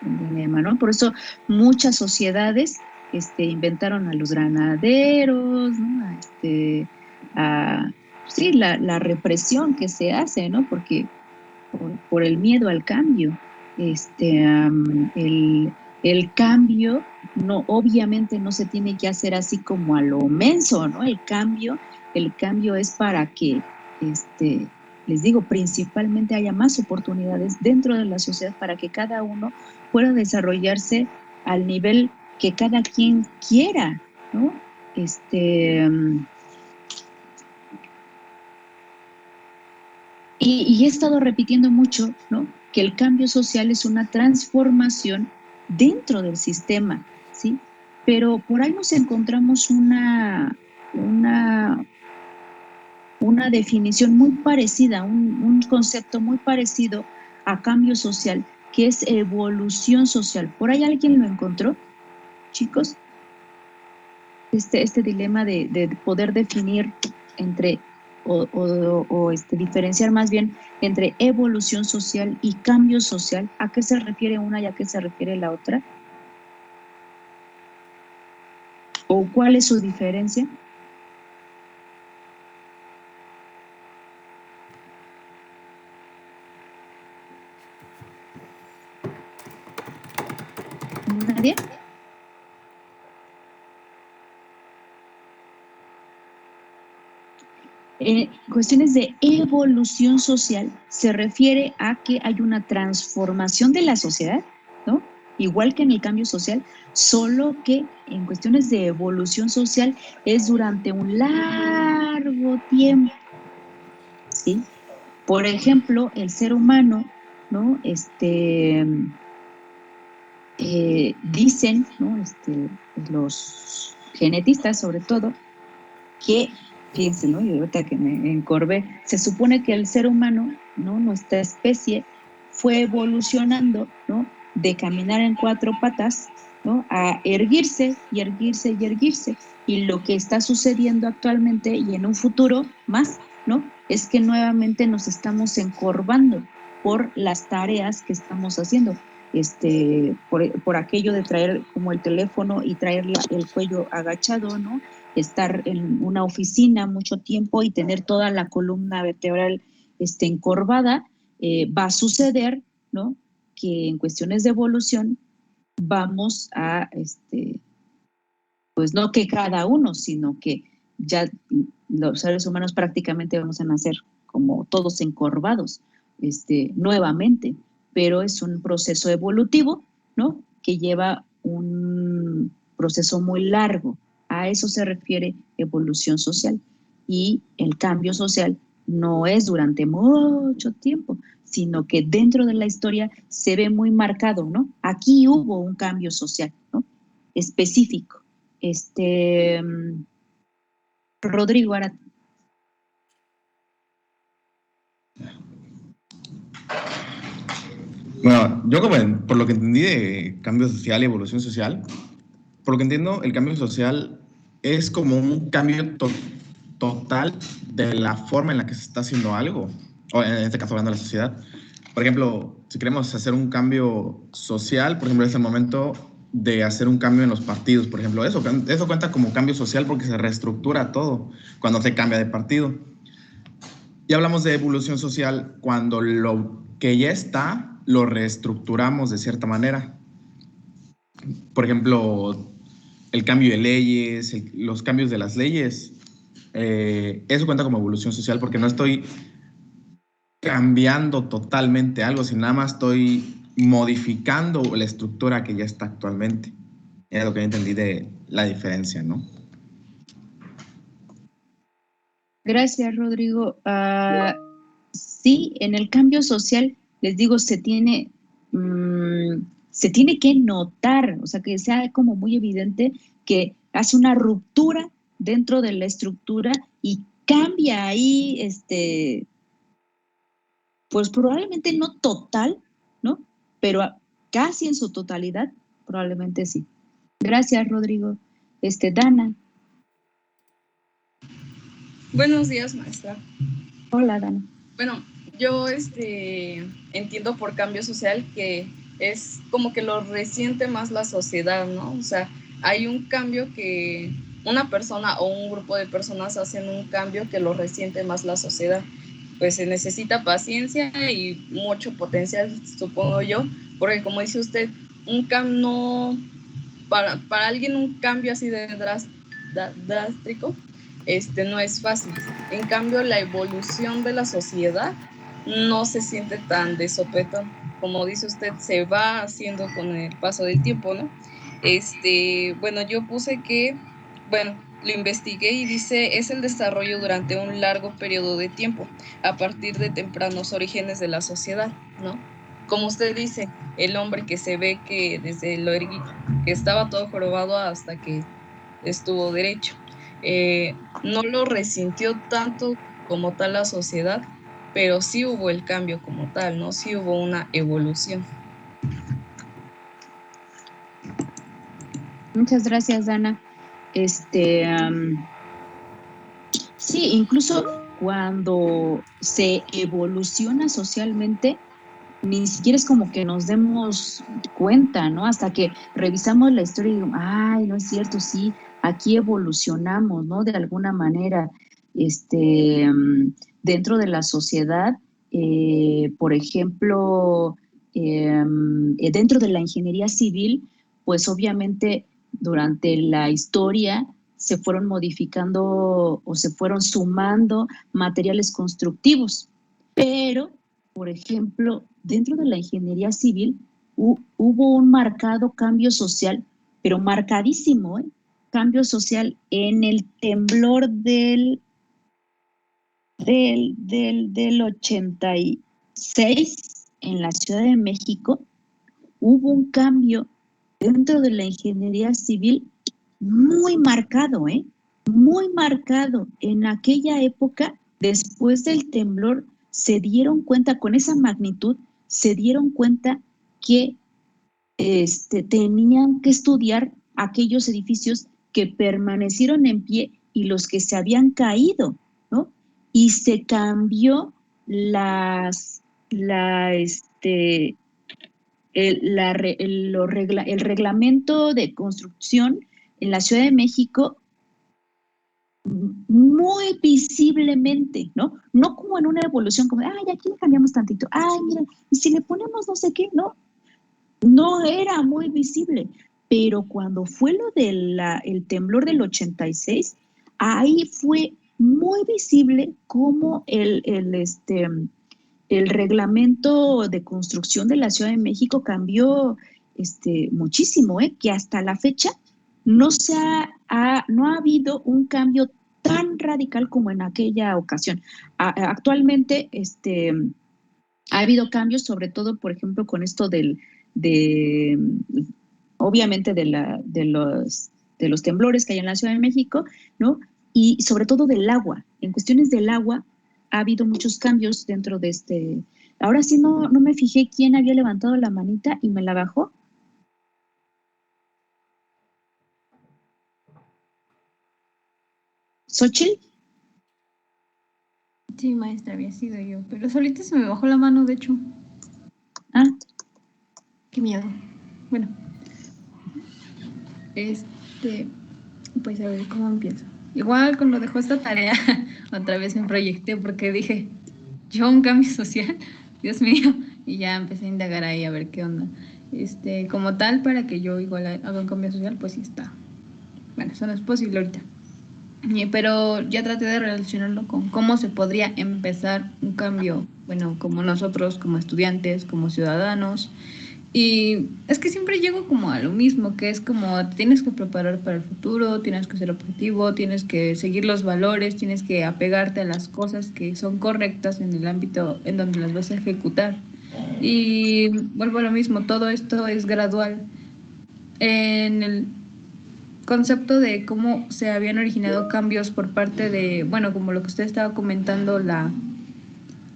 dilema, ¿no? Por eso muchas sociedades inventaron a los granaderos, ¿no? Sí, la represión que se hace, ¿no? Porque por el miedo al cambio. El cambio obviamente no se tiene que hacer así como a lo menso, ¿no? El cambio es para que, les digo, principalmente haya más oportunidades dentro de la sociedad para que cada uno pueda desarrollarse al nivel que cada quien quiera, ¿no? Y he estado repitiendo mucho, ¿no? Que el cambio social es una transformación dentro del sistema, ¿sí? Pero por ahí nos encontramos una definición muy parecida, un concepto muy parecido a cambio social, que es evolución social. ¿Por ahí alguien lo encontró, chicos? Este dilema de poder definir entre diferenciar más bien entre evolución social y cambio social. ¿A qué se refiere una y a qué se refiere la otra? ¿O cuál es su diferencia? ¿Nadie? Cuestiones de evolución social se refiere a que hay una transformación de la sociedad, ¿no? Igual que en el cambio social, solo que en cuestiones de evolución social es durante un largo tiempo, ¿sí? Por ejemplo, el ser humano, ¿no? Dicen, ¿no? Los genetistas sobre todo, que, fíjense, ¿no? Y ahorita que me encorvé, se supone que el ser humano, ¿no? Nuestra especie fue evolucionando, ¿no? De caminar en 4 patas, ¿no? A erguirse y erguirse y erguirse. Y lo que está sucediendo actualmente y en un futuro más, ¿no? Es que nuevamente nos estamos encorvando por las tareas que estamos haciendo. Por aquello de traer como el teléfono y traer el cuello agachado, ¿no? Estar en una oficina mucho tiempo y tener toda la columna vertebral encorvada, va a suceder, ¿no? Que en cuestiones de evolución vamos a, pues no que cada uno, sino que ya los seres humanos prácticamente vamos a nacer como todos encorvados, nuevamente, pero es un proceso evolutivo, ¿no? Que lleva un proceso muy largo. A eso se refiere evolución social. Y el cambio social no es durante mucho tiempo, sino que dentro de la historia se ve muy marcado, ¿no? Aquí hubo un cambio social, ¿no? Específico. Rodrigo Arat. Bueno, yo por lo que entendí de cambio social y evolución social, por lo que entiendo, el cambio social es como un cambio total de la forma en la que se está haciendo algo, o en este caso hablando de la sociedad. Por ejemplo, si queremos hacer un cambio social, por ejemplo, es el momento de hacer un cambio en los partidos, por ejemplo, eso cuenta como cambio social porque se reestructura todo cuando se cambia de partido. Y hablamos de evolución social cuando lo que ya está lo reestructuramos de cierta manera. Por ejemplo, el cambio de leyes, los cambios de las leyes, eso cuenta como evolución social porque no estoy cambiando totalmente algo, sino nada más estoy modificando la estructura que ya está actualmente. Era lo que yo entendí de la diferencia, ¿no? Gracias, Rodrigo. Sí, en el cambio social, les digo, se tiene que notar, o sea, que sea como muy evidente que hace una ruptura dentro de la estructura y cambia ahí, pues probablemente no total, ¿no? Pero casi en su totalidad, probablemente sí. Gracias, Rodrigo. Dana. Buenos días, maestra. Hola, Dana. Bueno, yo entiendo por cambio social que es como que lo resiente más la sociedad, ¿no? O sea, hay un cambio que una persona o un grupo de personas hacen un cambio que lo resiente más la sociedad. Pues se necesita paciencia y mucho potencial, supongo yo, porque como dice usted, un cambio no, para alguien un cambio así de drástico, no es fácil. En cambio, la evolución de la sociedad no se siente tan de sopetón. Como dice usted, se va haciendo con el paso del tiempo, ¿no? Bueno, yo puse que, bueno, lo investigué y dice, es el desarrollo durante un largo periodo de tiempo, a partir de tempranos orígenes de la sociedad, ¿no? Como usted dice, el hombre que se ve que desde lo que estaba todo jorobado hasta que estuvo derecho. No lo resintió tanto como tal la sociedad, pero sí hubo el cambio como tal, ¿no? Sí hubo una evolución. Muchas gracias, Dana. Sí, incluso cuando se evoluciona socialmente, ni siquiera es como que nos demos cuenta, ¿no? Hasta que revisamos la historia y digo, ay, no es cierto, sí, aquí evolucionamos, ¿no? De alguna manera, dentro de la sociedad, por ejemplo, dentro de la ingeniería civil, pues obviamente durante la historia se fueron modificando o se fueron sumando materiales constructivos, pero por ejemplo, dentro de la ingeniería civil hubo un marcado cambio social, pero marcadísimo, ¿eh? Cambio social en el temblor del 86 en la Ciudad de México. Hubo un cambio dentro de la ingeniería civil muy marcado, ¿eh? Muy marcado. En aquella época, después del temblor, se dieron cuenta, con esa magnitud, se dieron cuenta que tenían que estudiar aquellos edificios que permanecieron en pie y los que se habían caído, ¿no? Y se cambió el reglamento de construcción en la Ciudad de México muy visiblemente, ¿no? No como en una evolución como, ay, aquí le cambiamos tantito, ay, miren, y si le ponemos no sé qué, no era muy visible, pero cuando fue lo del el temblor del 86, ahí fue muy visible cómo el reglamento de construcción de la Ciudad de México cambió muchísimo, que hasta la fecha no ha habido un cambio tan radical como en aquella ocasión. Actualmente ha habido cambios, sobre todo, por ejemplo, con esto obviamente de los temblores que hay en la Ciudad de México, ¿no? Y sobre todo del agua. En cuestiones del agua ha habido muchos cambios dentro de Ahora sí no me fijé quién había levantado la manita y me la bajó. ¿Xochitl? Sí, maestra, había sido yo, pero solita se me bajó la mano, de hecho. Ah. Qué miedo. Bueno. Pues a ver cómo empiezo. Igual cuando dejó esta tarea, otra vez me proyecté porque dije, yo un cambio social, Dios mío, y ya empecé a indagar ahí a ver qué onda. Como tal, para que yo igual haga un cambio social, pues sí está. Bueno, eso no es posible ahorita. Pero ya traté de relacionarlo con cómo se podría empezar un cambio, bueno, como nosotros, como estudiantes, como ciudadanos. Y es que siempre llego como a lo mismo, que es como te tienes que preparar para el futuro, tienes que ser objetivo, tienes que seguir los valores, tienes que apegarte a las cosas que son correctas en el ámbito en donde las vas a ejecutar. Y vuelvo a lo mismo, todo esto es gradual. En el concepto de cómo se habían originado cambios por parte de, bueno, como lo que usted estaba comentando,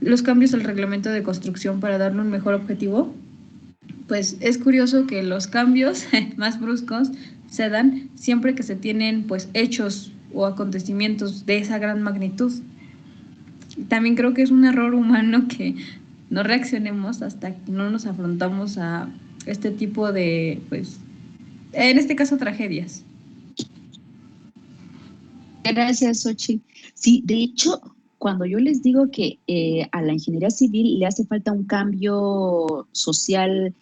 los cambios al reglamento de construcción para darle un mejor objetivo, pues es curioso que los cambios más bruscos se dan siempre que se tienen pues hechos o acontecimientos de esa gran magnitud. También creo que es un error humano que no reaccionemos hasta que no nos afrontamos a este tipo de, pues, en este caso, tragedias. Gracias, Xochitl. Sí, de hecho, cuando yo les digo que a la ingeniería civil le hace falta un cambio social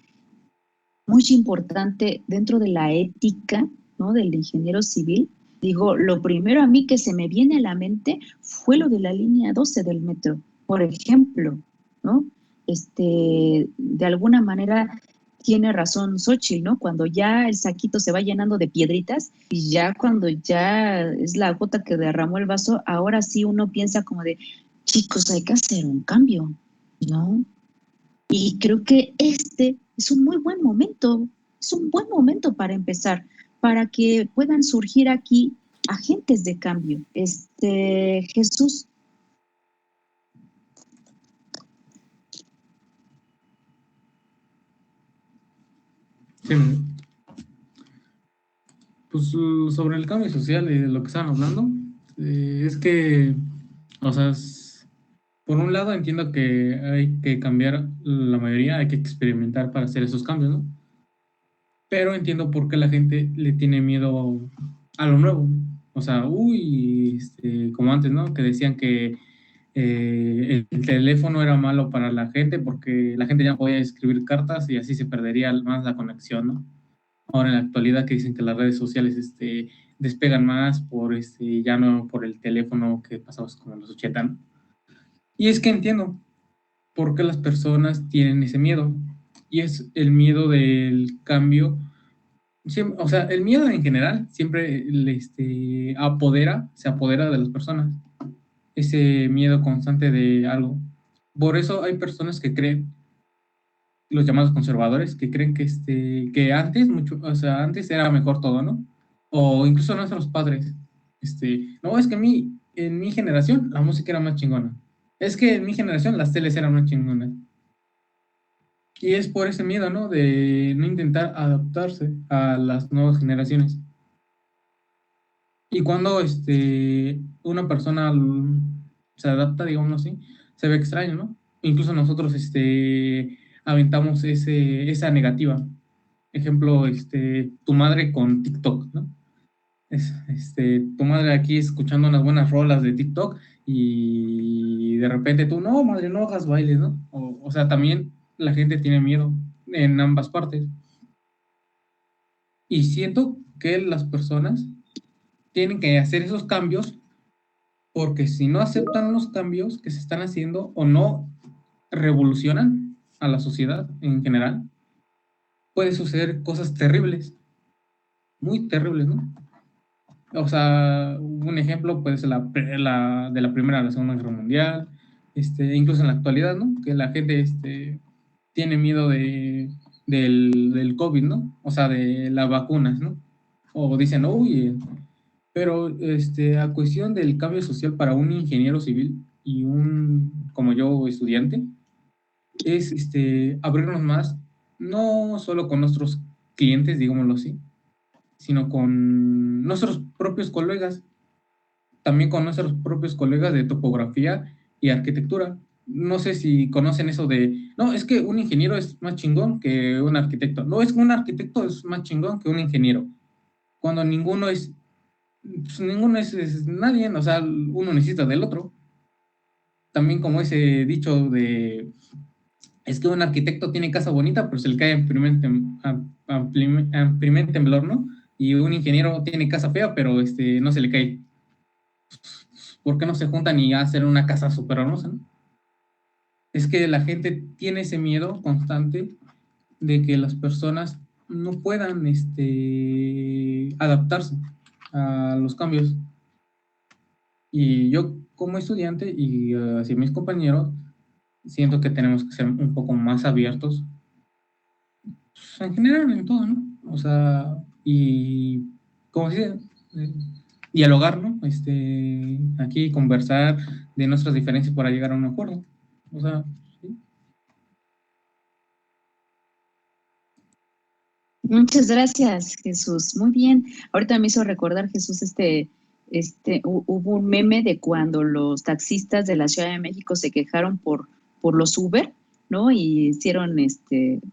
muy importante dentro de la ética, ¿no?, del ingeniero civil, digo, lo primero a mí que se me viene a la mente fue lo de la línea 12 del metro, por ejemplo, ¿no? De alguna manera tiene razón Xochitl, ¿no? Cuando ya el saquito se va llenando de piedritas y ya cuando ya es la gota que derramó el vaso, ahora sí uno piensa como de, chicos, hay que hacer un cambio, ¿no? Y creo que este es un muy buen momento, es un buen momento para empezar, para que puedan surgir aquí agentes de cambio. Jesús. Sí, pues sobre el cambio social y de lo que estaban hablando, es que, o sea, por un lado entiendo que hay que cambiar la mayoría, hay que experimentar para hacer esos cambios, ¿no? Pero entiendo por qué la gente le tiene miedo a lo nuevo. O sea, como antes, ¿no? Que decían que el teléfono era malo para la gente porque la gente ya no podía escribir cartas y así se perdería más la conexión, ¿no? Ahora en la actualidad que dicen que las redes sociales despegan más por ya no por el teléfono que pasamos como en los 80, ¿no? Y es que entiendo por qué las personas tienen ese miedo. Y es el miedo del cambio. O sea, el miedo en general siempre se apodera de las personas. Ese miedo constante de algo. Por eso hay personas que creen, los llamados conservadores, que creen que antes, o sea, antes era mejor todo, ¿no? O incluso nuestros padres. No, es que en mi generación la música era más chingona. Es que en mi generación las teles eran más chingonas. Y es por ese miedo, ¿no? De no intentar adaptarse a las nuevas generaciones. Y cuando una persona se adapta, digamos así, se ve extraño, ¿no? Incluso nosotros aventamos esa negativa. Ejemplo, tu madre con TikTok, ¿no? Tu madre aquí escuchando unas buenas rolas de TikTok y de repente tú, no, madre, no hagas bailes, ¿no? O sea, también la gente tiene miedo en ambas partes. Y siento que las personas tienen que hacer esos cambios porque si no aceptan los cambios que se están haciendo o no revolucionan a la sociedad en general, puede suceder cosas terribles, muy terribles, ¿no? O sea, un ejemplo puede ser de la Primera a la Segunda Guerra Mundial, incluso en la actualidad, ¿no? Que la gente tiene miedo del COVID, ¿no? O sea, de las vacunas, ¿no? O dicen, uy, pero a cuestión del cambio social para un ingeniero civil y como yo, estudiante, es abrirnos más, no solo con nuestros clientes, digámoslo así, sino con nuestros propios colegas, también con nuestros propios colegas de topografía y arquitectura. No sé si conocen eso de, no, es que un ingeniero es más chingón que un arquitecto. No, es que un arquitecto es más chingón que un ingeniero. Cuando ninguno es nadie, o sea, uno necesita del otro. También como ese dicho de, es que un arquitecto tiene casa bonita, pero se le cae en primer temblor, ¿no? Y un ingeniero tiene casa fea, pero no se le cae. ¿por qué no se juntan y hacen una casa súper hermosa, ¿no? Es que la gente tiene ese miedo constante de que las personas no puedan adaptarse a los cambios. Y yo como estudiante y hacia mis compañeros, siento que tenemos que ser un poco más abiertos, pues, en general en todo, ¿no? O sea, y como decía, dialogar, ¿no? Aquí conversar de nuestras diferencias para llegar a un acuerdo. O sea, ¿sí? Muchas gracias, Jesús. Muy bien. Ahorita me hizo recordar, Jesús, hubo un meme de cuando los taxistas de la Ciudad de México se quejaron por los Uber, ¿no? Y hicieron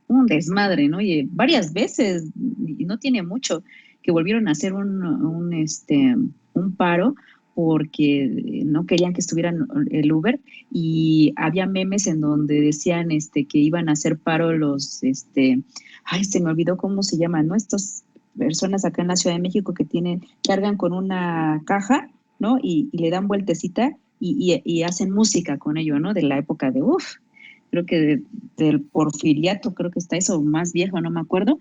un desmadre, ¿no? Y varias veces, y no tiene mucho, que volvieron a hacer un paro porque no querían que estuvieran el Uber, y había memes en donde decían que iban a hacer paro ay, se me olvidó cómo se llaman, ¿no? Estas personas acá en la Ciudad de México que cargan con una caja, ¿no? Y le dan vueltecita y hacen música con ello, ¿no? De la época de, creo que del Porfiriato, creo que está eso, más viejo, no me acuerdo.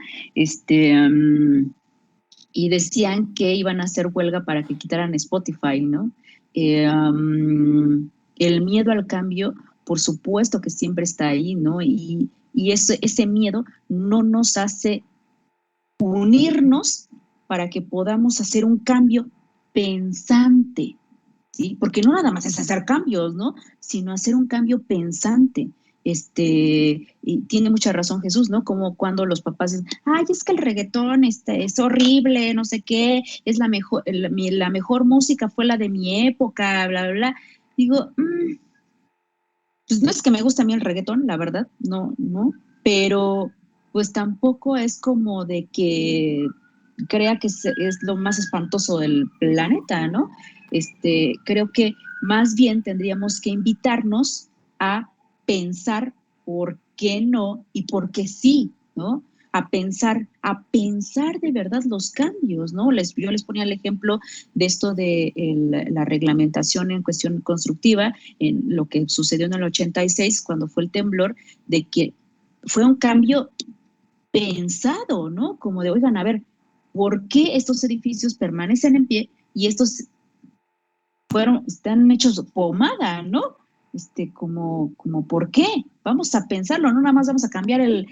Y decían que iban a hacer huelga para que quitaran Spotify, ¿no? El miedo al cambio, por supuesto que siempre está ahí, ¿no? Y ese miedo no nos hace unirnos para que podamos hacer un cambio pensante, ¿sí? Porque no nada más es hacer cambios, ¿no? Sino hacer un cambio pensante. Y tiene mucha razón Jesús, ¿no? Como cuando los papás dicen, ay, es que el reggaetón es horrible, no sé qué, es la mejor música fue la de mi época, bla, bla, bla. Digo, pues no es que me guste a mí el reggaetón, la verdad, no, pero pues tampoco es como de que crea que es lo más espantoso del planeta, ¿no? Creo que más bien tendríamos que invitarnos a pensar por qué no y por qué sí, ¿no? A pensar de verdad los cambios, ¿no? Yo les ponía el ejemplo de esto de la reglamentación en cuestión constructiva, en lo que sucedió en el 86, cuando fue el temblor, de que fue un cambio pensado, ¿no? Como de, oigan, a ver, ¿por qué estos edificios permanecen en pie y estos están hechos pomada, ¿no? Como ¿por qué? Vamos a pensarlo, no nada más vamos a cambiar el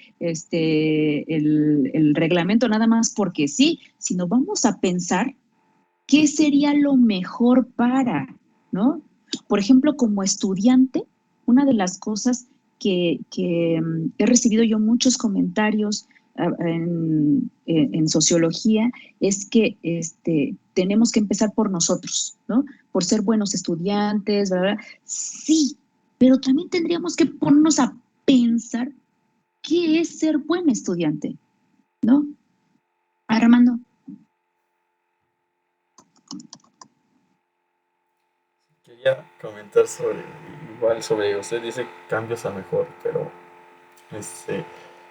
reglamento nada más porque sí, sino vamos a pensar qué sería lo mejor ¿no? Por ejemplo, como estudiante, una de las cosas que he recibido yo muchos comentarios en sociología es que tenemos que empezar por nosotros, ¿no? Por ser buenos estudiantes, ¿verdad? Sí, pero también tendríamos que ponernos a pensar qué es ser buen estudiante, ¿no? Armando. Quería comentar sobre, usted dice cambios a mejor, pero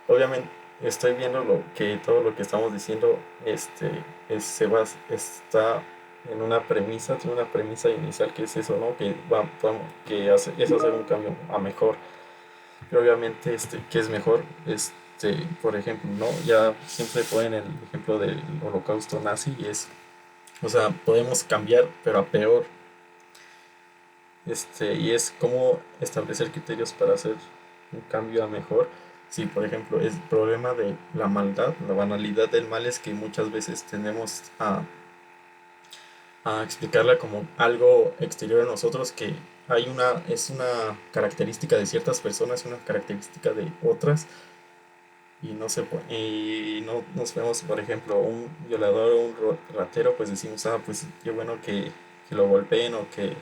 obviamente estoy viendo todo lo que estamos diciendo, está en tiene una premisa inicial que es eso, ¿no? Es hacer un cambio a mejor. Pero obviamente, ¿qué es mejor? Por ejemplo, ¿no? Ya siempre ponen el ejemplo del holocausto nazi o sea, podemos cambiar, pero a peor. Y es cómo establecer criterios para hacer un cambio a mejor. Si, por ejemplo, el problema de la maldad, la banalidad del mal es que muchas veces tendemos a explicarla como algo exterior a nosotros, que es una característica de ciertas personas, una característica de otras, y no nos vemos, por ejemplo, un violador o un ratero, pues decimos, pues qué bueno que lo golpeen o que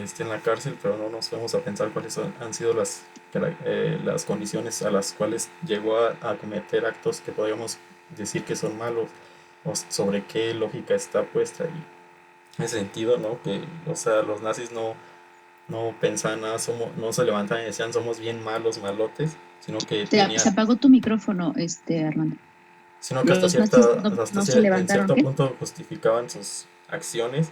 esté en la cárcel, pero no nos vamos a pensar cuáles han sido las condiciones a las cuales llegó a cometer actos que podríamos decir que son malos, o sobre qué lógica está puesta. Y en ese sentido, ¿no? Que, o sea, los nazis no pensaban nada, no se levantaban y decían somos bien malos, malotes, sino que Se apagó tu micrófono, Armando. Sino que Los nazis no se en levantaron, cierto ¿qué? punto justificaban sus acciones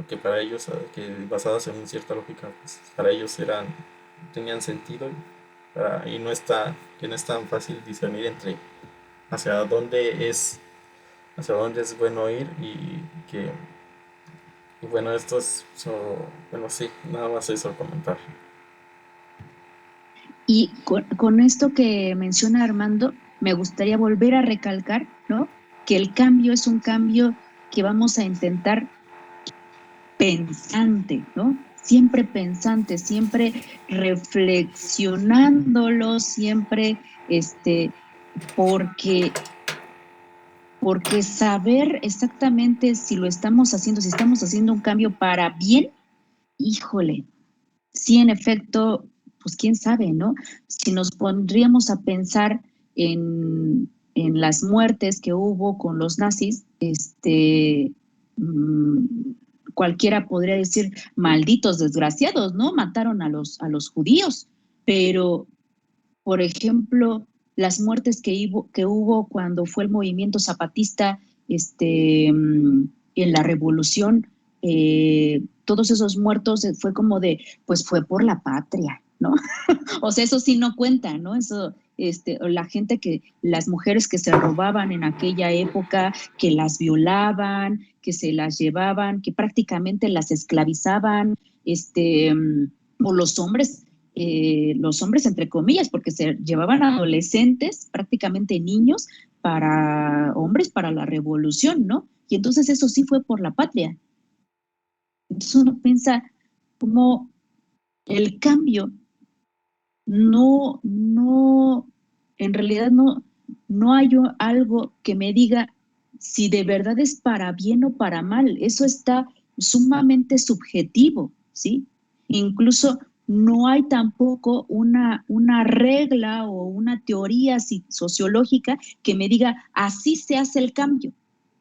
que para ellos, que basadas en cierta lógica, pues para ellos tenían sentido y no que no es tan fácil discernir entre hacia dónde es, hacia dónde es bueno ir y bueno, bueno, sí, nada más eso comentar. Y con esto que menciona Armando, me gustaría volver a recalcar, ¿no? Que el cambio es un cambio que vamos a intentar pensante, ¿no? Siempre pensante, siempre reflexionándolo, siempre, porque saber exactamente si lo estamos haciendo, si estamos haciendo un cambio para bien, híjole, sí, en efecto, pues quién sabe, ¿no? Si nos pondríamos a pensar en las muertes que hubo con los nazis, cualquiera podría decir, malditos desgraciados, ¿no? Mataron a los judíos, pero, por ejemplo, las muertes que hubo cuando fue el movimiento zapatista en la revolución, todos esos muertos fue como de, pues fue por la patria, ¿no? O sea, eso sí no cuenta, ¿no? Eso, las mujeres que se robaban en aquella época, que las violaban, que se las llevaban, que prácticamente las esclavizaban, o los hombres entre comillas, porque se llevaban adolescentes, prácticamente niños, para hombres para la revolución, ¿no? Y entonces eso sí fue por la patria. Entonces uno piensa como el cambio en realidad no hay algo que me diga si de verdad es para bien o para mal. Eso está sumamente subjetivo, ¿sí? Incluso no hay tampoco una regla o una teoría sociológica que me diga así se hace el cambio.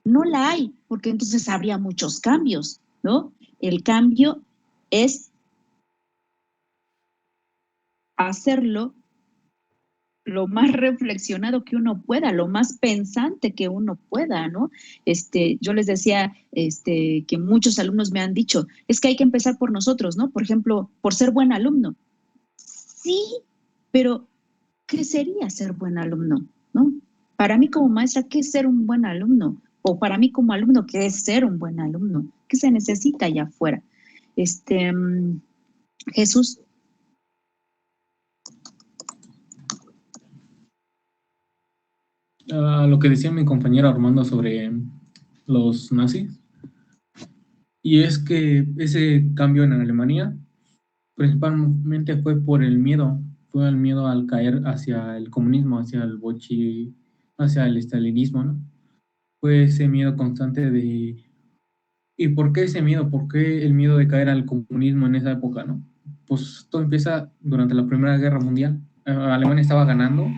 No la hay, porque entonces habría muchos cambios, ¿no? El cambio es hacerlo lo más reflexionado que uno pueda, lo más pensante que uno pueda, ¿no? Yo les decía que muchos alumnos me han dicho, es que hay que empezar por nosotros, ¿no? Por ejemplo, por ser buen alumno. Sí, pero ¿qué sería ser buen alumno, no? Para mí como maestra, ¿qué es ser un buen alumno? O para mí como alumno, ¿qué es ser un buen alumno? ¿Qué se necesita allá afuera? Jesús. Lo que decía mi compañero Armando sobre los nazis, y es que ese cambio en Alemania principalmente fue por el miedo al caer hacia el comunismo, hacia el estalinismo, ¿no? Fue ese miedo constante de... ¿Y por qué ese miedo? ¿Por qué el miedo de caer al comunismo en esa época, no? Pues todo empieza durante la Primera Guerra Mundial. Alemania estaba ganando,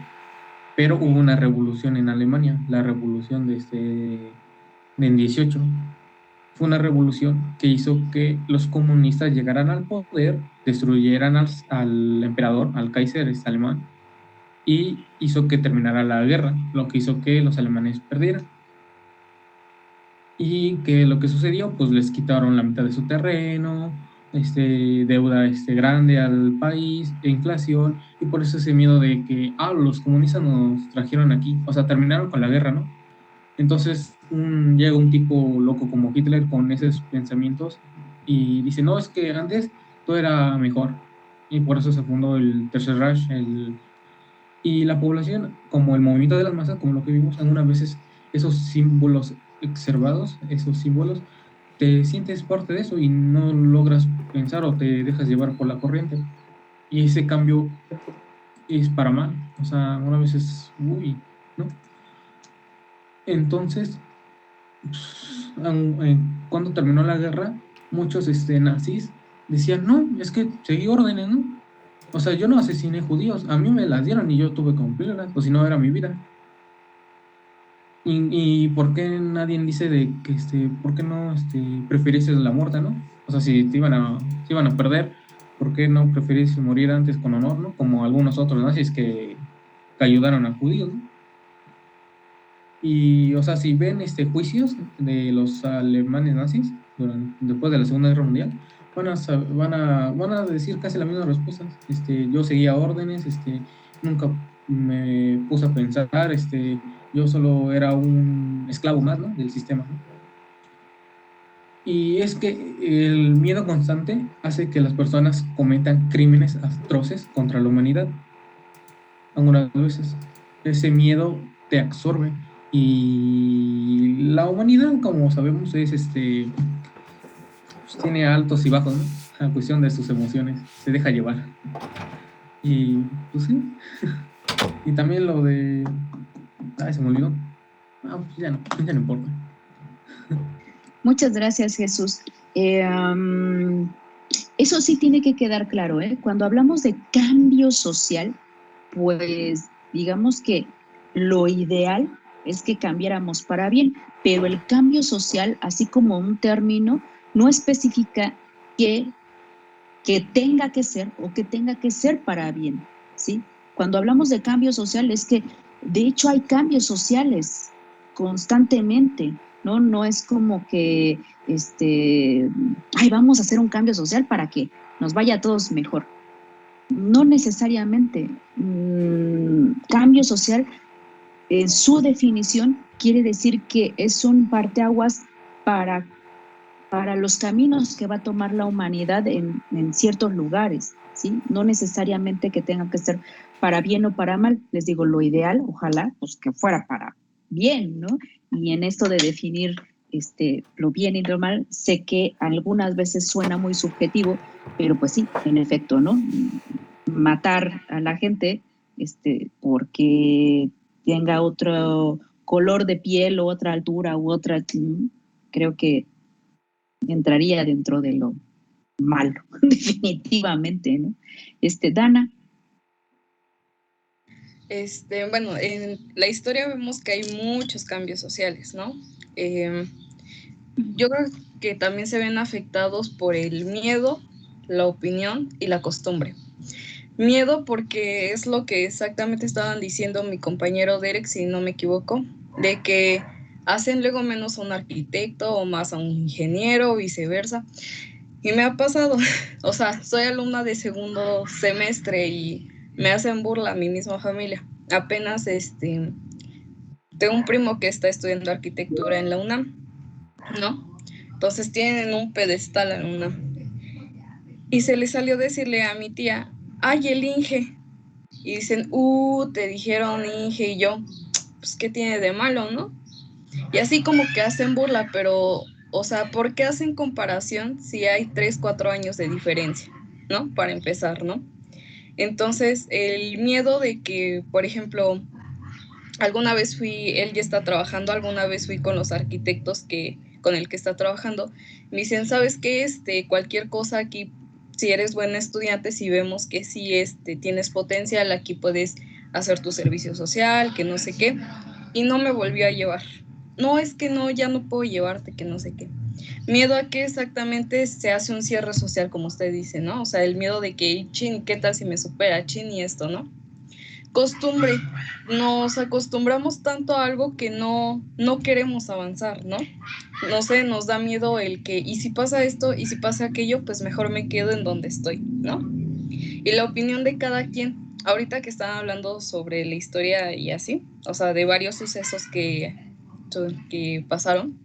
pero hubo una revolución en Alemania, la revolución en 18. Fue una revolución que hizo que los comunistas llegaran al poder, destruyeran al emperador, al Kaiser alemán, y hizo que terminara la guerra, lo que hizo que los alemanes perdieran. Y que lo que sucedió, pues les quitaron la mitad de su terreno, deuda grande al país, inflación, y por eso ese miedo de que, los comunistas nos trajeron aquí, o sea, terminaron con la guerra, ¿no? Entonces llega un tipo loco como Hitler con esos pensamientos y dice, no, es que antes todo era mejor, y por eso se fundó el Tercer Reich, y la población, como el movimiento de las masas, como lo que vimos algunas veces, esos símbolos exacerbados, esos símbolos, te sientes parte de eso y no logras pensar o te dejas llevar por la corriente. Y ese cambio es para mal, o sea, una vez es, uy, ¿no? Entonces, cuando terminó la guerra, muchos nazis decían, no, es que seguí órdenes, ¿no? O sea, yo no asesiné judíos, a mí me las dieron y yo tuve que cumplirlas, o si no era mi vida. ¿Y por qué nadie dice de que por qué no preferiste la muerte, ¿no? O sea, si te iban a perder, ¿por qué no preferiste morir antes con honor, ¿no? Como algunos otros nazis que ayudaron a judíos, ¿no? Y, o sea, si ven juicios de los alemanes nazis, después de la Segunda Guerra Mundial, van a decir casi las mismas respuestas. Yo seguía órdenes, nunca me puse a pensar, yo solo era un esclavo más, ¿no?, del sistema, ¿no? Y es que el miedo constante hace que las personas cometan crímenes atroces contra la humanidad. Algunas veces ese miedo te absorbe y la humanidad, como sabemos, pues tiene altos y bajos, ¿no? A cuestión de sus emociones, se deja llevar. Y pues sí. Y también lo de... Ay, se me olvidó. Pues ya no importa. Muchas gracias, Jesús. Eso sí tiene que quedar claro, ¿eh? Cuando hablamos de cambio social, pues digamos que lo ideal es que cambiáramos para bien, pero el cambio social, así como un término, no especifica que tenga que ser o que tenga que ser para bien, ¿sí? Cuando hablamos de cambio social es que, de hecho, hay cambios sociales constantemente, ¿no? No es como que, vamos a hacer un cambio social para que nos vaya a todos mejor. No necesariamente. Cambio social, en su definición, quiere decir que es un parteaguas para los caminos que va a tomar la humanidad en ciertos lugares, ¿sí? No necesariamente que tenga que ser para bien o para mal. Les digo, lo ideal, ojalá, pues que fuera para bien, ¿no? Y en esto de definir lo bien y lo mal, sé que algunas veces suena muy subjetivo, pero pues sí, en efecto, ¿no? Matar a la gente porque tenga otro color de piel o otra altura u otra, creo que entraría dentro de lo malo, definitivamente, ¿no? Dana. Bueno, en la historia vemos que hay muchos cambios sociales, ¿no? Yo creo que también se ven afectados por el miedo, la opinión y la costumbre. Miedo porque es lo que exactamente estaban diciendo mi compañero Derek, si no me equivoco, de que hacen luego menos a un arquitecto o más a un ingeniero o viceversa. Y me ha pasado, o sea, soy alumna de segundo semestre y me hacen burla a mi misma familia. Apenas tengo un primo que está estudiando arquitectura en la UNAM, ¿no? Entonces tienen un pedestal en la UNAM. Y se le salió decirle a mi tía, ay, el Inge. Y dicen, te dijeron Inge, y yo, pues, ¿qué tiene de malo, no? Y así como que hacen burla, pero, o sea, ¿por qué hacen comparación si hay 3, 4 años de diferencia, ¿no? Para empezar, ¿no? Entonces, el miedo de que, por ejemplo, alguna vez él ya está trabajando, alguna vez fui con los arquitectos con el que está trabajando, me dicen, ¿sabes qué? Cualquier cosa aquí, si eres buen estudiante, si vemos que sí tienes potencial, aquí puedes hacer tu servicio social, que no sé qué, y no me volvió a llevar. No, es que no, ya no puedo llevarte, que no sé qué. Miedo a que exactamente se hace un cierre social, como usted dice, ¿no? O sea, el miedo de que, chin, ¿qué tal si me supera? Chin, y esto, ¿no? Costumbre, nos acostumbramos tanto a algo que no queremos avanzar, ¿no? No sé, nos da miedo el que, y si pasa esto, y si pasa aquello, pues mejor me quedo en donde estoy, ¿no? Y la opinión de cada quien, ahorita que están hablando sobre la historia y así, o sea, de varios sucesos que pasaron,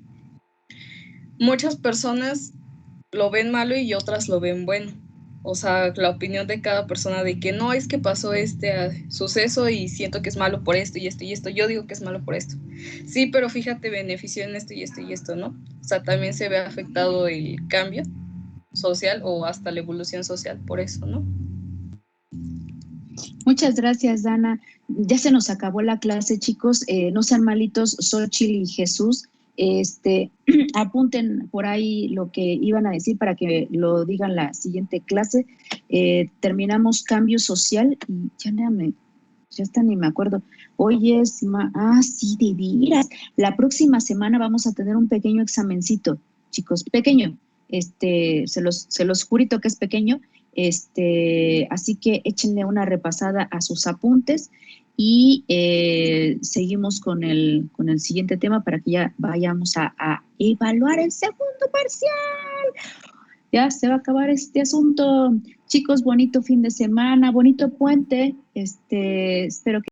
muchas personas lo ven malo y otras lo ven bueno. O sea, la opinión de cada persona de que no, es que pasó suceso y siento que es malo por esto y esto y esto. Yo digo que es malo por esto. Sí, pero fíjate, benefició en esto y esto y esto, ¿no? O sea, también se ve afectado el cambio social o hasta la evolución social por eso, ¿no? Muchas gracias, Dana. Ya se nos acabó la clase, chicos. No sean malitos, Xochitl y Jesús. Apunten por ahí lo que iban a decir para que lo digan la siguiente clase. Terminamos cambio social y ya está, ni me acuerdo. Hoy es, sí, de veras. La próxima semana vamos a tener un pequeño examencito, chicos, pequeño. Se los jurito que es pequeño. Así que échenle una repasada a sus apuntes y seguimos con el siguiente tema para que ya vayamos a evaluar el segundo parcial. Ya se va a acabar este asunto. Chicos, bonito fin de semana, bonito puente. Espero que